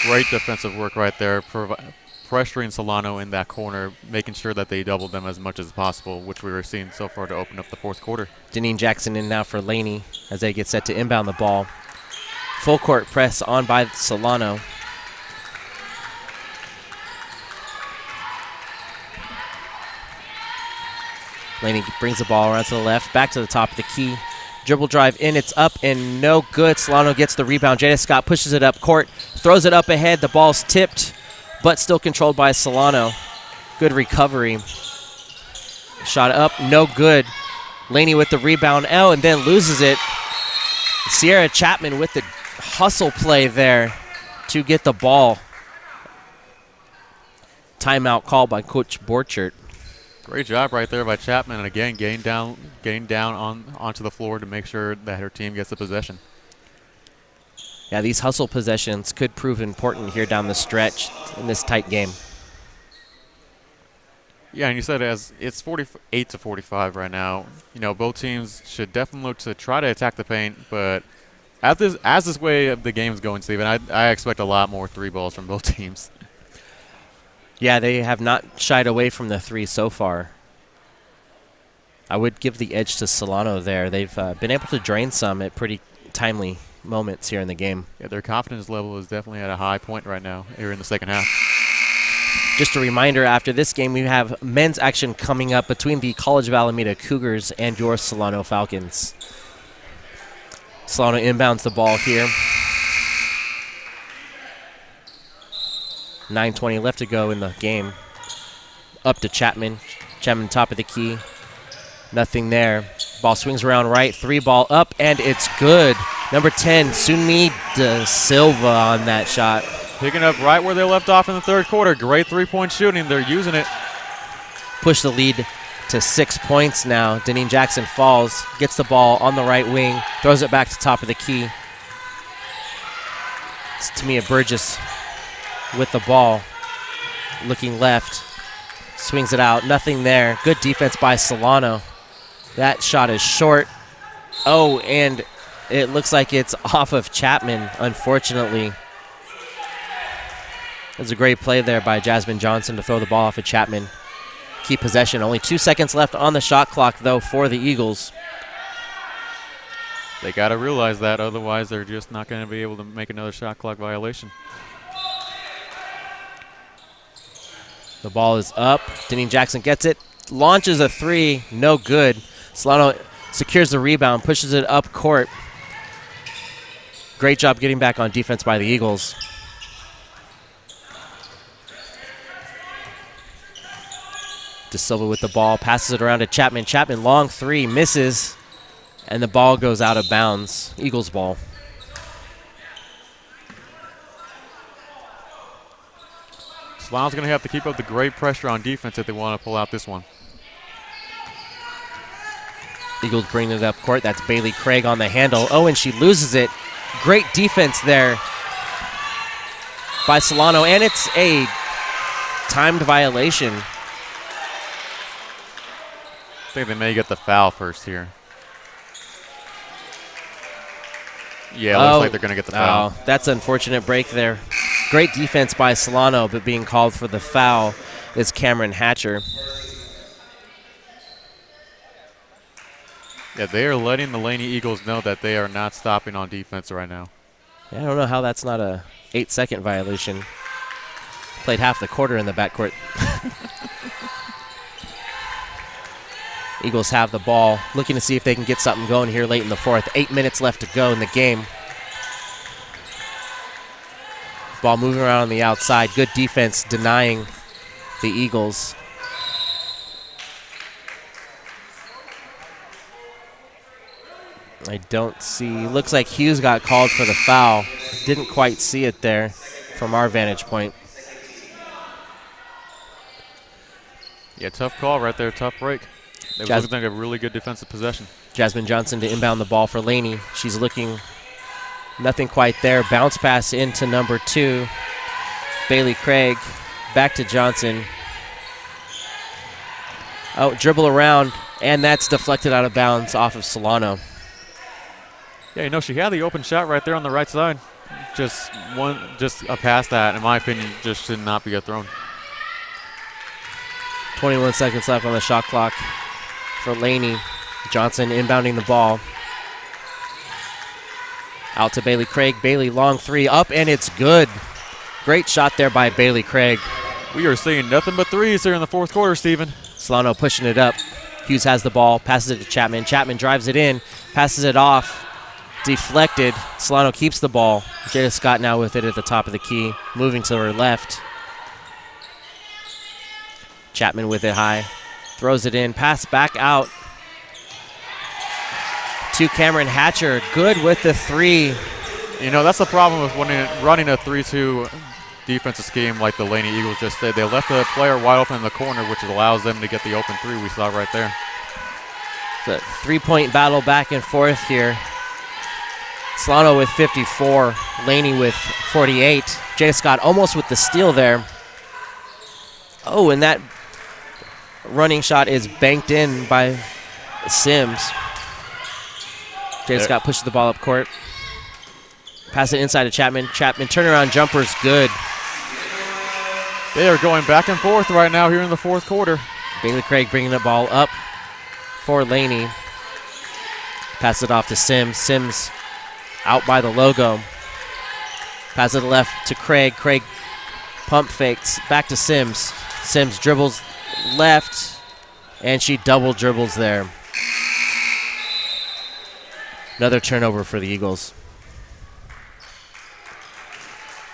great defensive work right there, pressuring Solano in that corner, making sure that they double them as much as possible, which we were seeing so far to open up the fourth quarter. Deneen Jackson in now for Laney as they get set to inbound the ball. Full court press on by Solano. Laney brings the ball around to the left, back to the top of the key. Dribble drive in, it's up and no good. Solano gets the rebound. Jada Scott pushes it up court, throws it up ahead. The ball's tipped, but still controlled by Solano. Good recovery. Shot up, no good. Laney with the rebound, and then loses it. Sierra Chapman with the hustle play there to get the ball. Timeout called by Coach Borchert. Great job right there by Chapman, and again getting down onto the floor to make sure that her team gets the possession. Yeah, these hustle possessions could prove important here down the stretch in this tight game. Yeah, and you said as it's 48 to 45 right now. You know, both teams should definitely look to try to attack the paint, but as this way of the game's going, Steven, I expect a lot more three balls from both teams. Yeah, they have not shied away from the three so far. I would give the edge to Solano there. They've been able to drain some at pretty timely moments here in the game. Yeah, their confidence level is definitely at a high point right now here in the second half. Just a reminder, after this game, we have men's action coming up between the College of Alameda Cougars and your Solano Falcons. Solano inbounds the ball here. 9:20 left to go in the game. Up to Chapman. Chapman top of the key. Nothing there. Ball swings around right. Three ball up, and it's good. Number 10, Sunmi De Silva on that shot. Picking up right where they left off in the third quarter. Great three-point shooting. They're using it. Push the lead to 6 points now. Deneen Jackson falls, gets the ball on the right wing, throws it back to top of the key. It's Tamia Burgess with the ball, looking left, swings it out, nothing there. Good defense by Solano. That shot is short. Oh, and it looks like it's off of Chapman, unfortunately. It was a great play there by Jasmine Johnson to throw the ball off of Chapman. Keep possession. Only 2 seconds left on the shot clock, though, for the Eagles. They got to realize that, otherwise they're just not going to be able to make another shot clock violation. The ball is up. Deneen Jackson gets it, launches a three, no good. Solano secures the rebound, pushes it up court. Great job getting back on defense by the Eagles. De Silva with the ball, passes it around to Chapman. Chapman, long three, misses, and the ball goes out of bounds. Eagles ball. Solano's going to have to keep up the great pressure on defense if they want to pull out this one. Eagles bring it up court. That's Bailey Craig on the handle. Oh, and she loses it. Great defense there by Solano, and it's a timed violation. I think they may get the foul first here. Yeah, it looks like they're going to get the foul. Oh, that's an unfortunate break there. Great defense by Solano, but being called for the foul is Cameron Hatcher. Yeah, they are letting the Laney Eagles know that they are not stopping on defense right now. Yeah, I don't know how that's not a 8-second violation. Played half the quarter in the backcourt. Eagles have the ball, looking to see if they can get something going here late in the fourth. 8 minutes left to go in the game. Ball moving around on the outside. Good defense denying the Eagles. I don't see. Looks like Hughes got called for the foul. Didn't quite see it there from our vantage point. Yeah, tough call right there. Tough break. They were looking like a really good defensive possession. Jasmine Johnson to inbound the ball for Laney. She's looking nothing quite there. Bounce pass into number 2. Bailey Craig back to Johnson. Oh, dribble around, and that's deflected out of bounds off of Solano. Yeah, you know, she had the open shot right there on the right side. Just a pass that, in my opinion, just should not be a thrown. 21 seconds left on the shot clock for Laney. Johnson inbounding the ball. Out to Bailey Craig. Bailey, long 3, up, and it's good. Great shot there by Bailey Craig. We are seeing nothing but threes here in the fourth quarter, Steven. Solano pushing it up. Hughes has the ball, passes it to Chapman. Chapman drives it in, passes it off. Deflected. Solano keeps the ball. Jada Scott now with it at the top of the key, moving to her left. Chapman with it high. Throws it in. Pass back out to Cameron Hatcher. Good with the 3. You know, that's the problem with running a 3-2 defensive scheme like the Laney Eagles just did. They left the player wide open in the corner, which allows them to get the open 3 we saw right there. It's a 3-point battle back and forth here. Solano with 54. Laney with 48. Jada Scott almost with the steal there. Oh, and that running shot is banked in by Sims. Jada Scott pushes the ball up court. Pass it inside to Chapman. Chapman turnaround jumper's good. They are going back and forth right now here in the fourth quarter. Bailey Craig bringing the ball up for Laney. Pass it off to Sims. Sims out by the logo. Pass it left to Craig. Craig pump fakes back to Sims. Sims dribbles left, and she double dribbles there. Another turnover for the Eagles.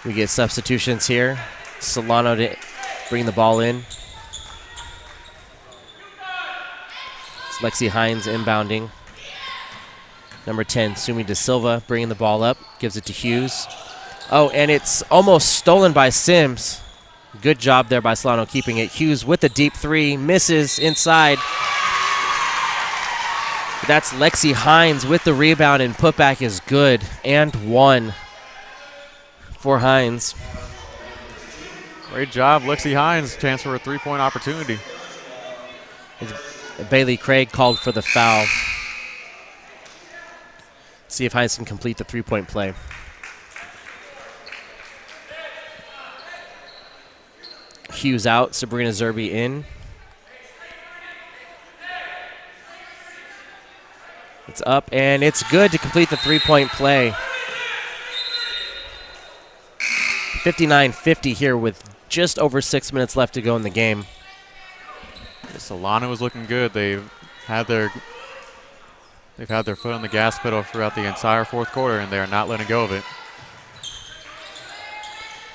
We get substitutions here. Solano to bring the ball in. It's Lexi Hines inbounding. Number 10, Sumi De Silva bringing the ball up. Gives it to Hughes. Oh, and it's almost stolen by Sims. Good job there by Solano keeping it. Hughes with the deep 3. Misses inside. That's Lexi Hines with the rebound, and putback is good. And 1 for Hines. Great job, Lexi Hines. Chance for a 3-point opportunity. Bailey Craig called for the foul. See if Hines can complete the 3-point play. Hughes out, Sabrina Zerby in. It's up, and it's good to complete the 3-point play. 59-50 here with just over 6 minutes left to go in the game. Solano is looking good. They've had their foot on the gas pedal throughout the entire fourth quarter, and they are not letting go of it.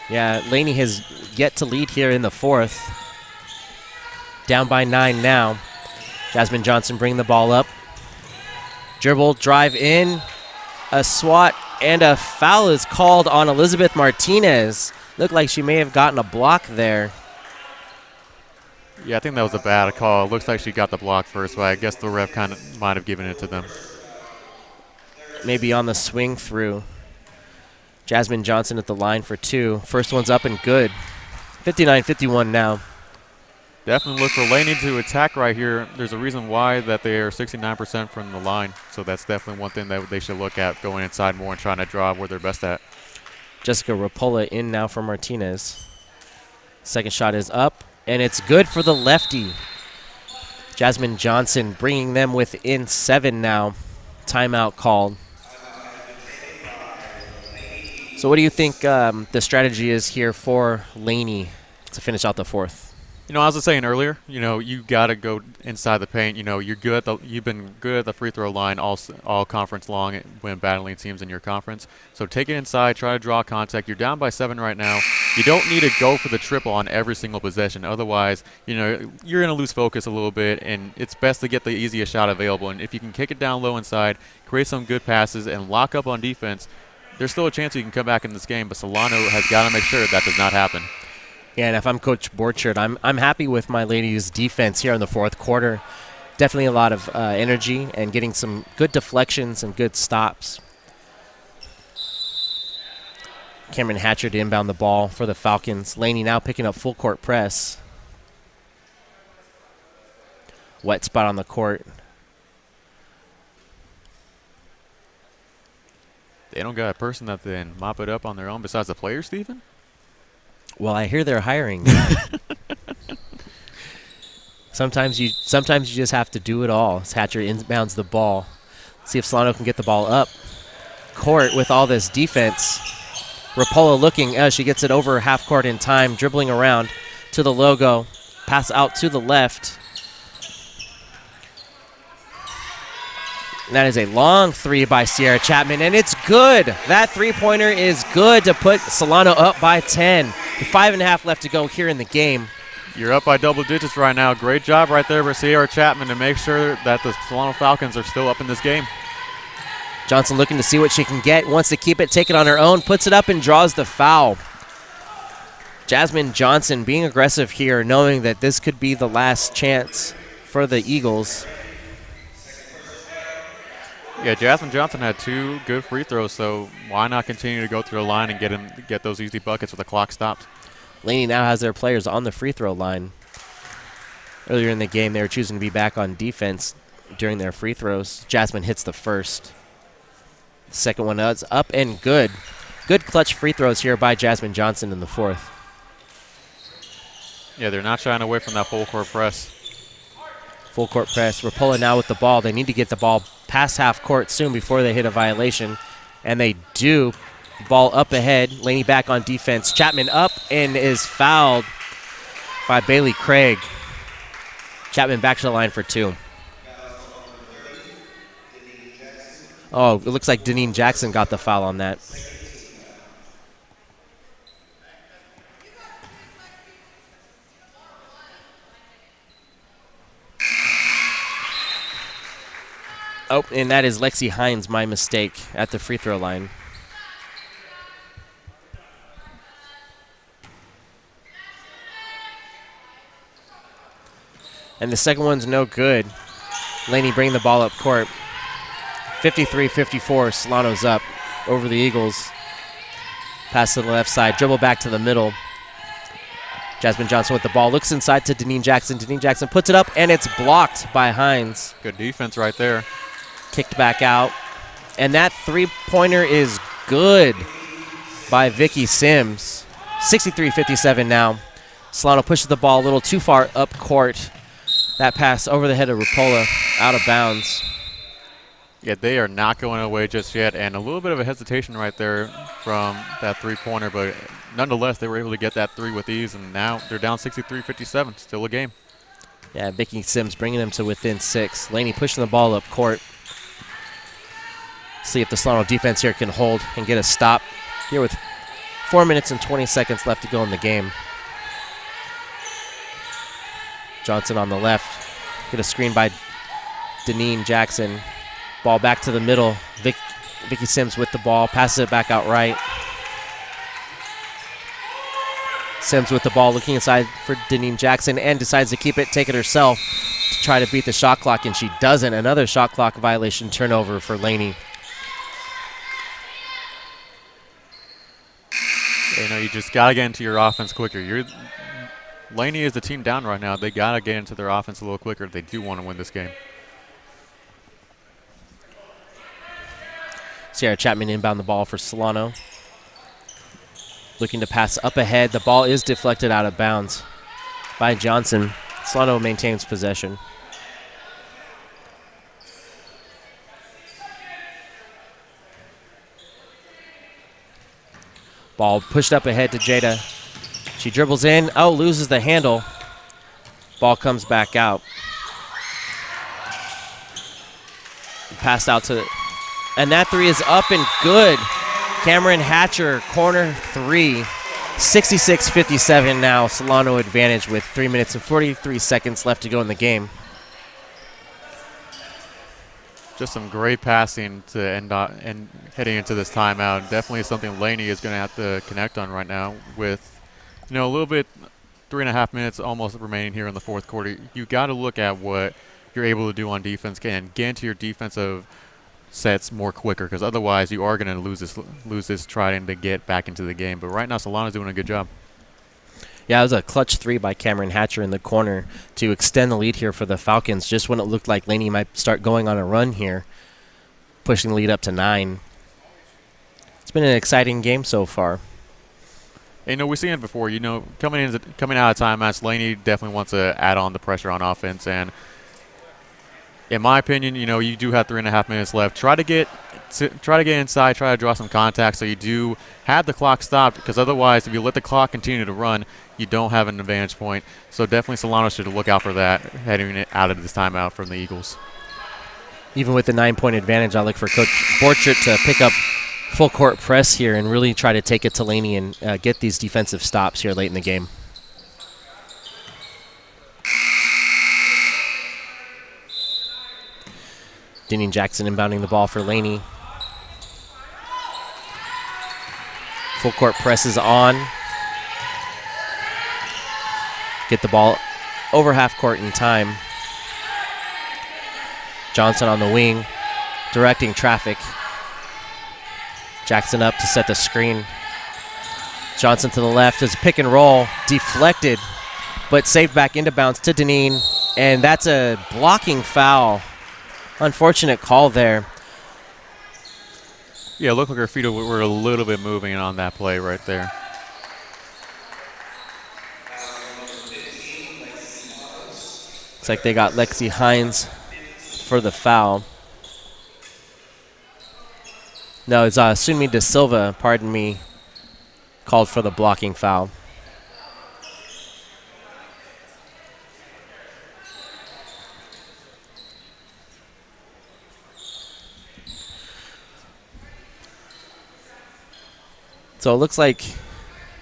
Yeah, Laney has yet to lead here in the fourth. Down by 9 now. Jasmine Johnson bringing the ball up. Dribble, drive in, a swat, and a foul is called on Elizabeth Martinez. Looked like she may have gotten a block there. Yeah, I think that was a bad call. It looks like she got the block first, but I guess the ref kind of might have given it to them. Maybe on the swing through. Jasmine Johnson at the line for 2. First one's up and good. 59-51 now. Definitely look for Laney to attack right here. There's a reason why that they are 69% from the line, so that's definitely one thing that they should look at, going inside more and trying to draw where they're best at. Jessica Rapola in now for Martinez. Second shot is up, and it's good for the lefty. Jasmine Johnson bringing them within 7 now. Timeout called. So what do you think the strategy is here for Laney to finish out the fourth? You know, as I was saying earlier, you know, you got to go inside the paint. You know, you've been good at the free throw line all conference long when battling teams in your conference. So take it inside, try to draw contact. You're down by 7 right now. You don't need to go for the triple on every single possession. Otherwise, you know, you're going to lose focus a little bit, and it's best to get the easiest shot available. And if you can kick it down low inside, create some good passes, and lock up on defense, there's still a chance you can come back in this game. But Solano has got to make sure that does not happen. Yeah, and if I'm Coach Borchard, I'm happy with my ladies' defense here in the fourth quarter. Definitely a lot of energy and getting some good deflections and good stops. Cameron Hatcher to inbound the ball for the Falcons. Laney now picking up full court press. Wet spot on the court. They don't got a person that can mop it up on their own besides the player, Stephen? Well, I hear they're hiring. Sometimes you just have to do it all. As Hatcher inbounds the ball. See if Solano can get the ball up court with all this defense. Rapola looking as she gets it over half court in time, dribbling around to the logo. Pass out to the left. And that is a long three by Sierra Chapman, and it's good. That three-pointer is good to put Solano up by 10. With 5.5 left to go here in the game. You're up by double digits right now. Great job right there for Sierra Chapman to make sure that the Solano Falcons are still up in this game. Johnson looking to see what she can get. Wants to keep it, take it on her own, puts it up and draws the foul. Jasmine Johnson being aggressive here, knowing that this could be the last chance for the Eagles. Yeah, Jasmine Johnson had 2 good free throws, so why not continue to go through the line and get those easy buckets with the clock stopped? Laney now has their players on the free throw line. Earlier in the game, they were choosing to be back on defense during their free throws. Jasmine hits the first. Second one is up and good. Good clutch free throws here by Jasmine Johnson in the fourth. Yeah, they're not shying away from that full court press. Full court press. Rapola now with the ball. They need to get the ball past half court soon before they hit a violation. And they do. Ball up ahead. Laney back on defense. Chapman up and is fouled by Bailey Craig. Chapman back to the line for 2. Oh, it looks like Deneen Jackson got the foul on that. Oh, and that is Lexi Hines, my mistake, at the free throw line. And the second one's no good. Laney bringing the ball up court. 53-54, Solano's up over the Eagles. Pass to the left side, dribble back to the middle. Jasmine Johnson with the ball, looks inside to Deneen Jackson. Deneen Jackson puts it up, and it's blocked by Hines. Good defense right there. Kicked back out. And that three-pointer is good by Vicky Sims. 63-57 now. Solano pushes the ball a little too far up court. That pass over the head of Rapola, out of bounds. Yeah, they are not going away just yet, and a little bit of a hesitation right there from that three-pointer, but nonetheless, they were able to get that 3 with ease, and now they're down 63-57, still a game. Yeah, Vicky Sims bringing them to within 6. Laney pushing the ball up court. See if the Solano defense here can hold and get a stop here with 4 minutes and 20 seconds left to go in the game. Johnson on the left. Get a screen by Deneen Jackson. Ball back to the middle. Vicky Sims with the ball. Passes it back out right. Sims with the ball looking inside for Deneen Jackson and decides to keep it, take it herself to try to beat the shot clock, and she doesn't. Another shot clock violation turnover for Laney. You know, you just got to get into your offense quicker. Laney is the team down right now. They got to get into their offense a little quicker if they do want to win this game. Sierra Chapman inbound the ball for Solano. Looking to pass up ahead. The ball is deflected out of bounds by Johnson. Solano maintains possession. Ball pushed up ahead to Jada. She dribbles in. Oh, loses the handle. Ball comes back out. Passed out to, and that three is up and good. Cameron Hatcher, corner three. 66-57 now. Solano advantage with 3 minutes and 43 seconds left to go in the game. Just some great passing to end heading into this timeout. Definitely something Laney is going to have to connect on right now with, a little bit, 3.5 minutes almost remaining here in the fourth quarter. You got to look at what you're able to do on defense and get into your defensive sets more quicker, because otherwise you are going to lose this trying to get back into the game. But right now Solano's doing a good job. Yeah, it was a clutch three by Cameron Hatcher in the corner to extend the lead here for the Falcons, just when it looked like Laney might start going on a run here, pushing the lead up to 9. It's been an exciting game so far. We've seen it before. Coming out of timeouts, Laney definitely wants to add on the pressure on offense. And in my opinion, you do have 3.5 minutes left. Try to get inside, try to draw some contact so you do have the clock stopped, because otherwise, if you let the clock continue to run, you don't have an advantage point. So definitely Solano should look out for that heading out of this timeout from the Eagles. Even with the 9-point advantage, I look for Coach Borchert to pick up full court press here and really try to take it to Laney and get these defensive stops here late in the game. Denning Jackson inbounding the ball for Laney. Full court press is on. Get the ball over half court in time. Johnson on the wing, directing traffic. Jackson up to set the screen. Johnson to the left is pick and roll, deflected, but saved back into bounds to Deneen, and that's a blocking foul. Unfortunate call there. Yeah, it looked like her feet were a little bit moving on that play right there. Looks like they got Lexi Hines for the foul. No, it's Sunmi De Silva, pardon me, called for the blocking foul. So it looks like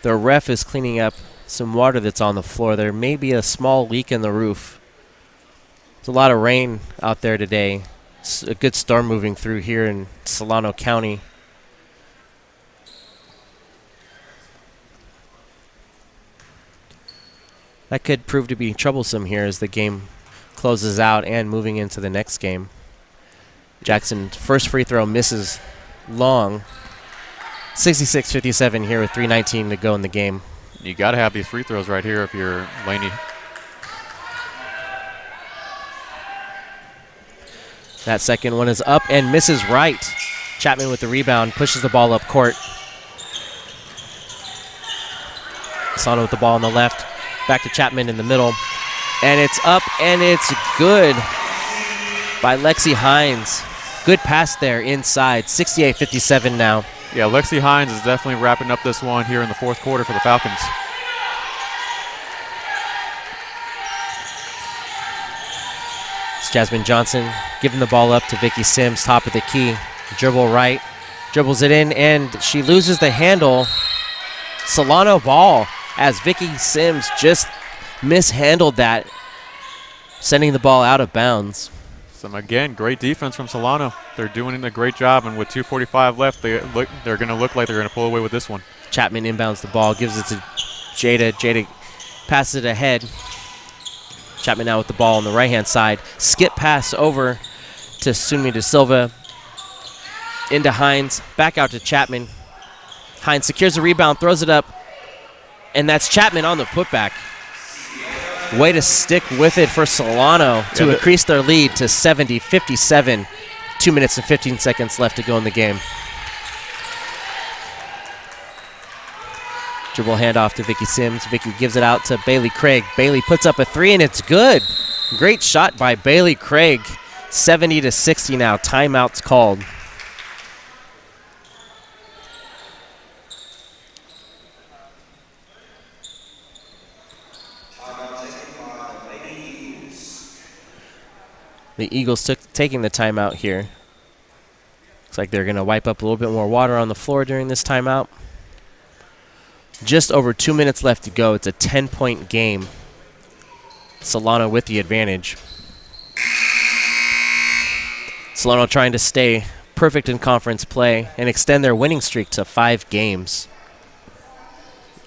the ref is cleaning up some water that's on the floor. There may be a small leak in the roof. There's a lot of rain out there today. It's a good storm moving through here in Solano County. That could prove to be troublesome here as the game closes out and moving into the next game. Jackson, first free throw misses long. 66-57 here with 3:19 to go in the game. You got to have these free throws right here if you're Laney. That second one is up and misses right. Chapman with the rebound, pushes the ball up court. Solano with the ball on the left. Back to Chapman in the middle. And it's up and it's good by Lexi Hines. Good pass there inside. 68-57 now. Yeah, Lexi Hines is definitely wrapping up this one here in the fourth quarter for the Falcons. It's Jasmine Johnson giving the ball up to Vicky Sims, top of the key. Dribble right, dribbles it in, and she loses the handle. Solano ball as Vicky Sims just mishandled that, sending the ball out of bounds. So again, great defense from Solano. They're doing a great job, and with 2:45 left, they're going to look like they're going to pull away with this one. Chapman inbounds the ball, gives it to Jada. Jada passes it ahead. Chapman now with the ball on the right-hand side. Skip pass over to Sunmi De Silva. Into Hines, back out to Chapman. Hines secures the rebound, throws it up, and that's Chapman on the putback. Way to stick with it for Solano to increase their lead to 70-57. 2 minutes and 15 seconds left to go in the game. Dribble handoff to Vicky Sims. Vicky gives it out to Bailey Craig. Bailey puts up a three, and it's good. Great shot by Bailey Craig. 70-60 now. Timeout's called. The Eagles taking the timeout here. Looks like they're going to wipe up a little bit more water on the floor during this timeout. Just over 2 minutes left to go. It's a 10-point game. Solano with the advantage. Solano trying to stay perfect in conference play and extend their winning streak to 5 games.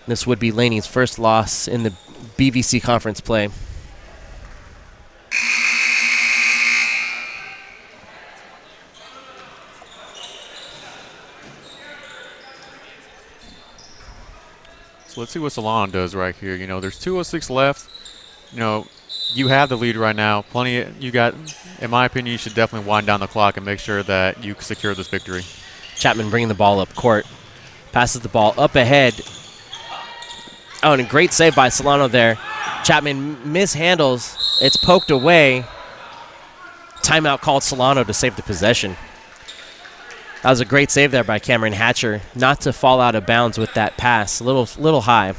This would be Laney's first loss in the BVC conference play. So let's see what Solano does right here. You know, there's 2:06 left. You know, you have the lead right now. You got, in my opinion, you should definitely wind down the clock and make sure that you secure this victory. Chapman bringing the ball up court. Passes the ball up ahead. Oh, and a great save by Solano there. Chapman mishandles. It's poked away. Timeout called Solano to save the possession. That was a great save there by Cameron Hatcher. Not to fall out of bounds with that pass. A little high.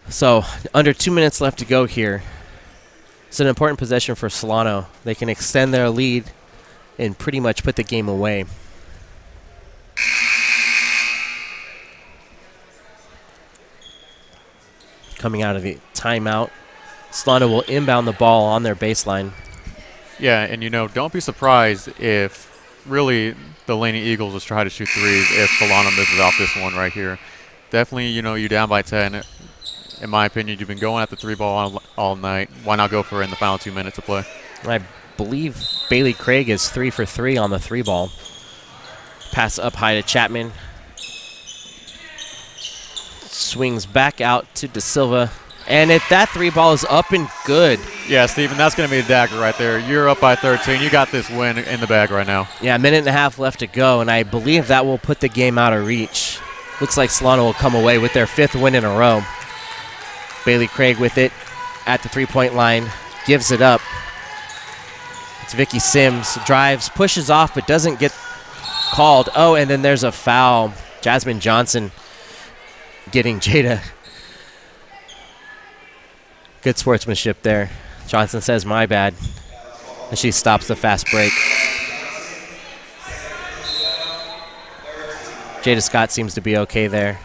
So, under 2 minutes left to go here. It's an important possession for Solano. They can extend their lead and pretty much put the game away. Coming out of the timeout, Solano will inbound the ball on their baseline. Yeah, and you know, don't be surprised if really the Laney Eagles just try to shoot threes if Solano misses off this one right here. Definitely, you know, you're down by 10. In my opinion, you've been going at the 3-ball all night. Why not go for it in the final 2 minutes of play? I believe Bailey Craig is 3 for 3 on the 3-ball. Pass up high to Chapman. Swings back out to De Silva. And that 3-ball is up and good. Yeah, Steven, that's going to be a dagger right there. You're up by 13. You got this win in the bag right now. Yeah, a minute and a half left to go, and I believe that will put the game out of reach. Looks like Solano will come away with their 5th win in a row. Bailey Craig with it at the 3-point line. Gives it up. It's Vicky Sims. Drives, pushes off, but doesn't get called. Oh, and then there's a foul. Jasmine Johnson getting Jada. Good sportsmanship there. Johnson says, my bad. And she stops the fast break. Jada Scott seems to be okay there.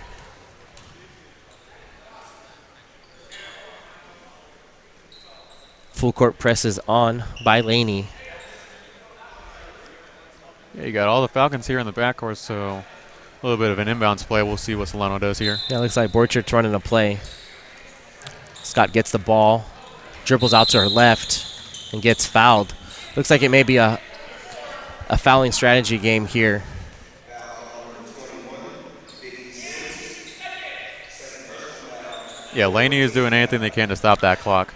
Full court presses on by Laney. Yeah, you got all the Falcons here in the backcourt, so a little bit of an inbounds play. We'll see what Solano does here. Yeah, it looks like Borchardt's running a play. Scott gets the ball, dribbles out to her left, and gets fouled. Looks like it may be a fouling strategy game here. Yeah, Laney is doing anything they can to stop that clock.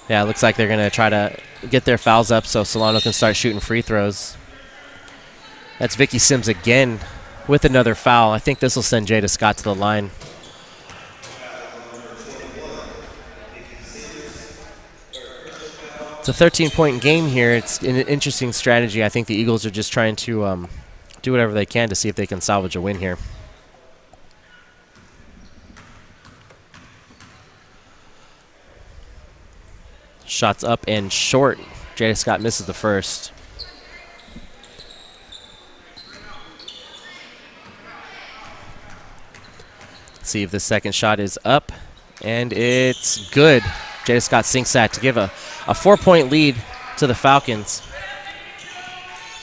Yeah, it looks like they're going to try to get their fouls up so Solano can start shooting free throws. That's Vicky Sims again with another foul. I think this will send Jada Scott to the line. It's a 13-point game here. It's an interesting strategy. I think the Eagles are just trying to do whatever they can to see if they can salvage a win here. Shots up and short. Jada Scott misses the first. Let's see if the second shot is up, and it's good. Jada Scott sinks that to give a 4-point lead to the Falcons.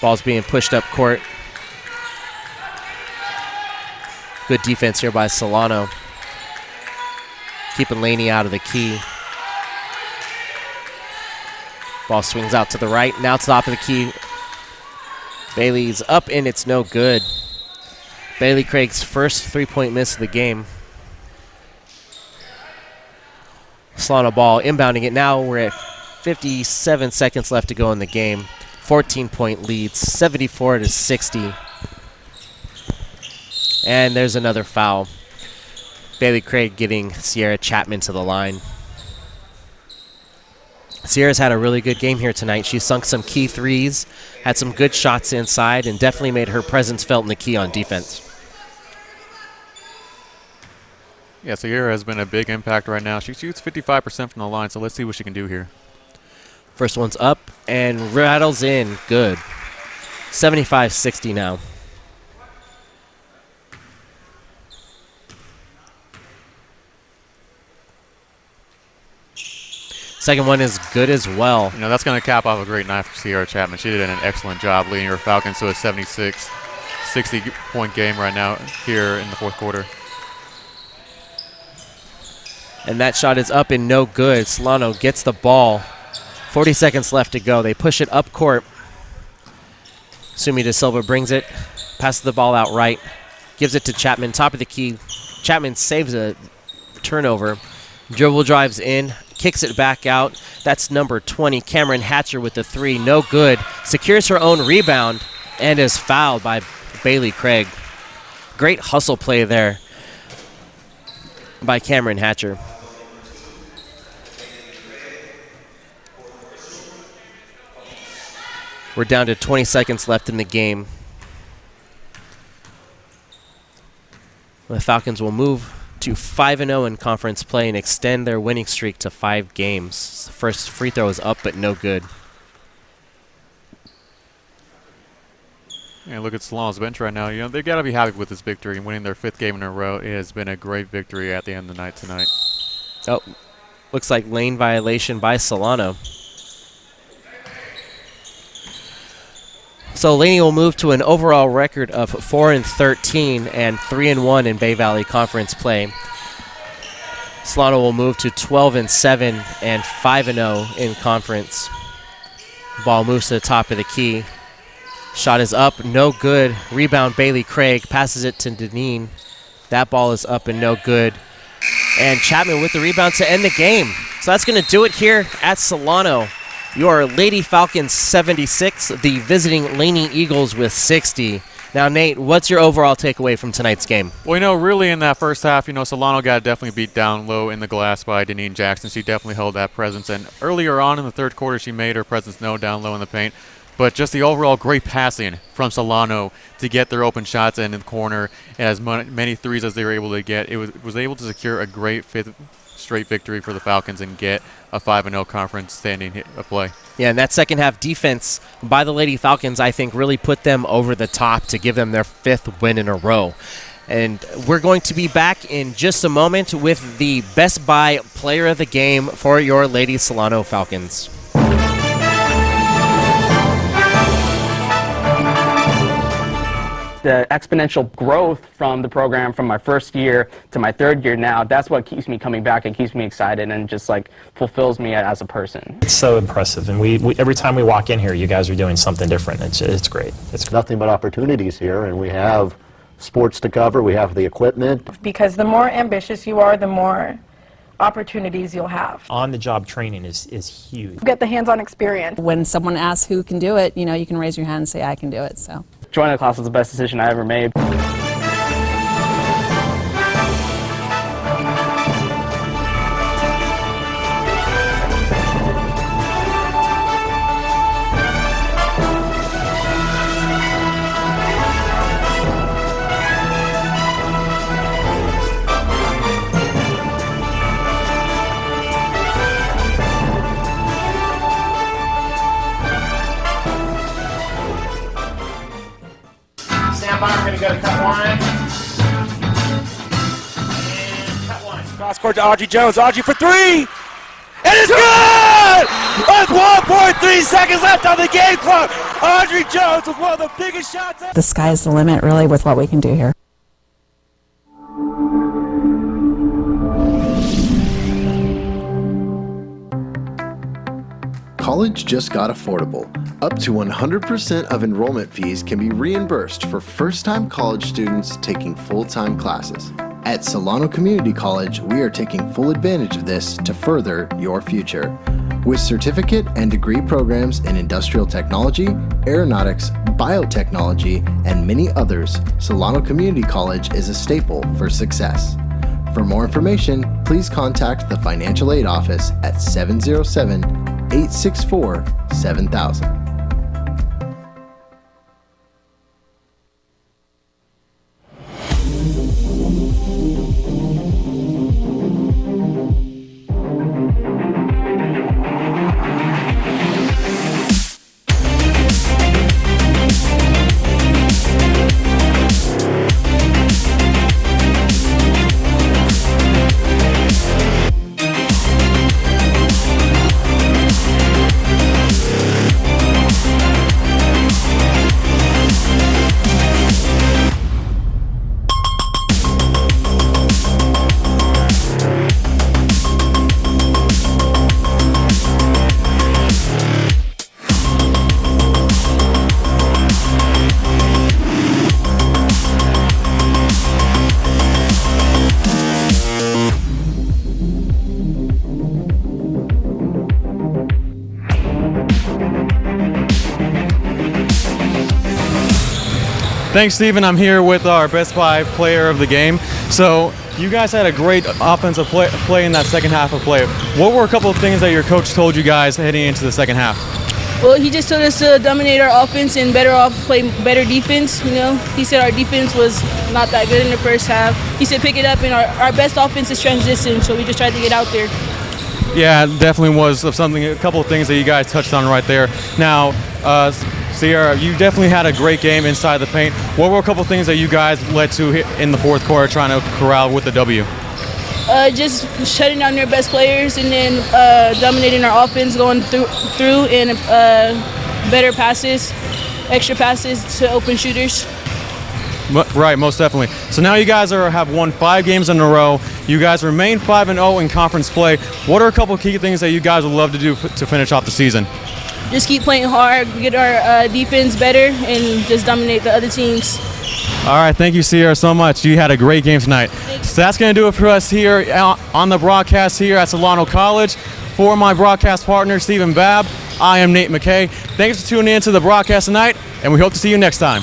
Ball's being pushed up court. Good defense here by Solano. Keeping Laney out of the key. Ball swings out to the right. Now to the top of the key. Bailey's up, and it's no good. Bailey Craig's first 3-point miss of the game. Solano ball inbounding it now. We're at 57 seconds left to go in the game. 14-point lead, 74-60. And there's another foul. Bailey Craig getting Sierra Chapman to the line. Sierra's had a really good game here tonight. She sunk some key threes, had some good shots inside, and definitely made her presence felt in the key on defense. Yeah, Sierra has been a big impact right now. She shoots 55% from the line, so let's see what she can do here. First one's up and rattles in. Good. 75-60 now. Second one is good as well. You know, that's going to cap off a great night for Sierra Chapman. She did an excellent job leading her Falcons to a 76-60 point game right now here in the fourth quarter. And that shot is up and no good. Solano gets the ball. 40 seconds left to go. They push it up court. Sumi De Silva brings it, passes the ball out right, gives it to Chapman, top of the key. Chapman saves a turnover. Dribble drives in, kicks it back out. That's number 20, Cameron Hatcher with the three. No good. Secures her own rebound and is fouled by Bailey Craig. Great hustle play there by Cameron Hatcher. We're down to 20 seconds left in the game. The Falcons will move to 5-0 in conference play and extend their winning streak to 5 games. The first free throw is up, but no good. Yeah, look at Solano's bench right now. You know, they've got to be happy with this victory and winning their 5th game in a row. It has been a great victory at the end of the night tonight. Oh, looks like lane violation by Solano. So Laney will move to an overall record of 4-13 and 3-1 in Bay Valley Conference play. Solano will move to 12-7 and 5-0 in conference. Ball moves to the top of the key. Shot is up, no good. Rebound Bailey Craig, passes it to Deneen. That ball is up and no good. And Chapman with the rebound to end the game. So that's going to do it here at Solano. Your Lady Falcons 76, the visiting Laney Eagles with 60. Now, Nate, what's your overall takeaway from tonight's game? Well, you know, really in that first half, you know, Solano got definitely beat down low in the glass by Deneen Jackson. She definitely held that presence. And earlier on in the third quarter, she made her presence known down low in the paint. But just the overall great passing from Solano to get their open shots in the corner and as many threes as they were able to get, it was able to secure a great 5th straight victory for the Falcons and get a 5-0 conference standing play. Yeah, and that second half defense by the Lady Falcons, I think, really put them over the top to give them their 5th win in a row. And we're going to be back in just a moment with the Best Buy Player of the Game for your Lady Solano Falcons. The exponential growth from the program from my first year to my 3rd year now, that's what keeps me coming back and keeps me excited and just like fulfills me as a person. It's so impressive, and we every time we walk in here, you guys are doing something different. It's great. It's nothing but opportunities here, and we have sports to cover, we have the equipment. Because the more ambitious you are, the more opportunities you'll have. On-the-job training is huge. Get the hands-on experience. When someone asks who can do it, you know, you can raise your hand and say, I can do it. So joining the class was the best decision I ever made. I'm going to go to cut one. And cut one. Cross court to Audrey Jones. Audrey for 3. And it's good! With 1.3 seconds left on the game clock. Audrey Jones with one of the biggest shots. the sky's the limit, really, with what we can do here. College just got affordable. Up to 100% of enrollment fees can be reimbursed for first-time college students taking full-time classes. At Solano Community College, we are taking full advantage of this to further your future. With certificate and degree programs in industrial technology, aeronautics, biotechnology, and many others, Solano Community College is a staple for success. For more information, please contact the Financial Aid Office at 707-864-7000. Thanks, Steven. I'm here with our Best 5 player of the game. So you guys had a great offensive play in that second half of play. What were a couple of things that your coach told you guys heading into the second half? Well, he just told us to dominate our offense and play better defense. You know, he said our defense was not that good in the first half. He said pick it up, and our best offense is transition, so we just tried to get out there. Yeah, it definitely was a couple of things that you guys touched on right there. Now, Sierra, you definitely had a great game inside the paint. What were a couple of things that you guys led to in the fourth quarter trying to corral with the W? Just shutting down their best players and then dominating our offense, going through and better passes, extra passes to open shooters. Right, most definitely. So now you guys have won 5 games in a row. You guys remain 5-0 in conference play. What are a couple of key things that you guys would love to do to finish off the season? Just keep playing hard, get our defense better, and just dominate the other teams. All right, thank you, Sierra, so much. You had a great game tonight. So that's going to do it for us here on the broadcast here at Solano College. For my broadcast partner, Stephen Babb, I am Nate McKay. Thanks for tuning in to the broadcast tonight, and we hope to see you next time.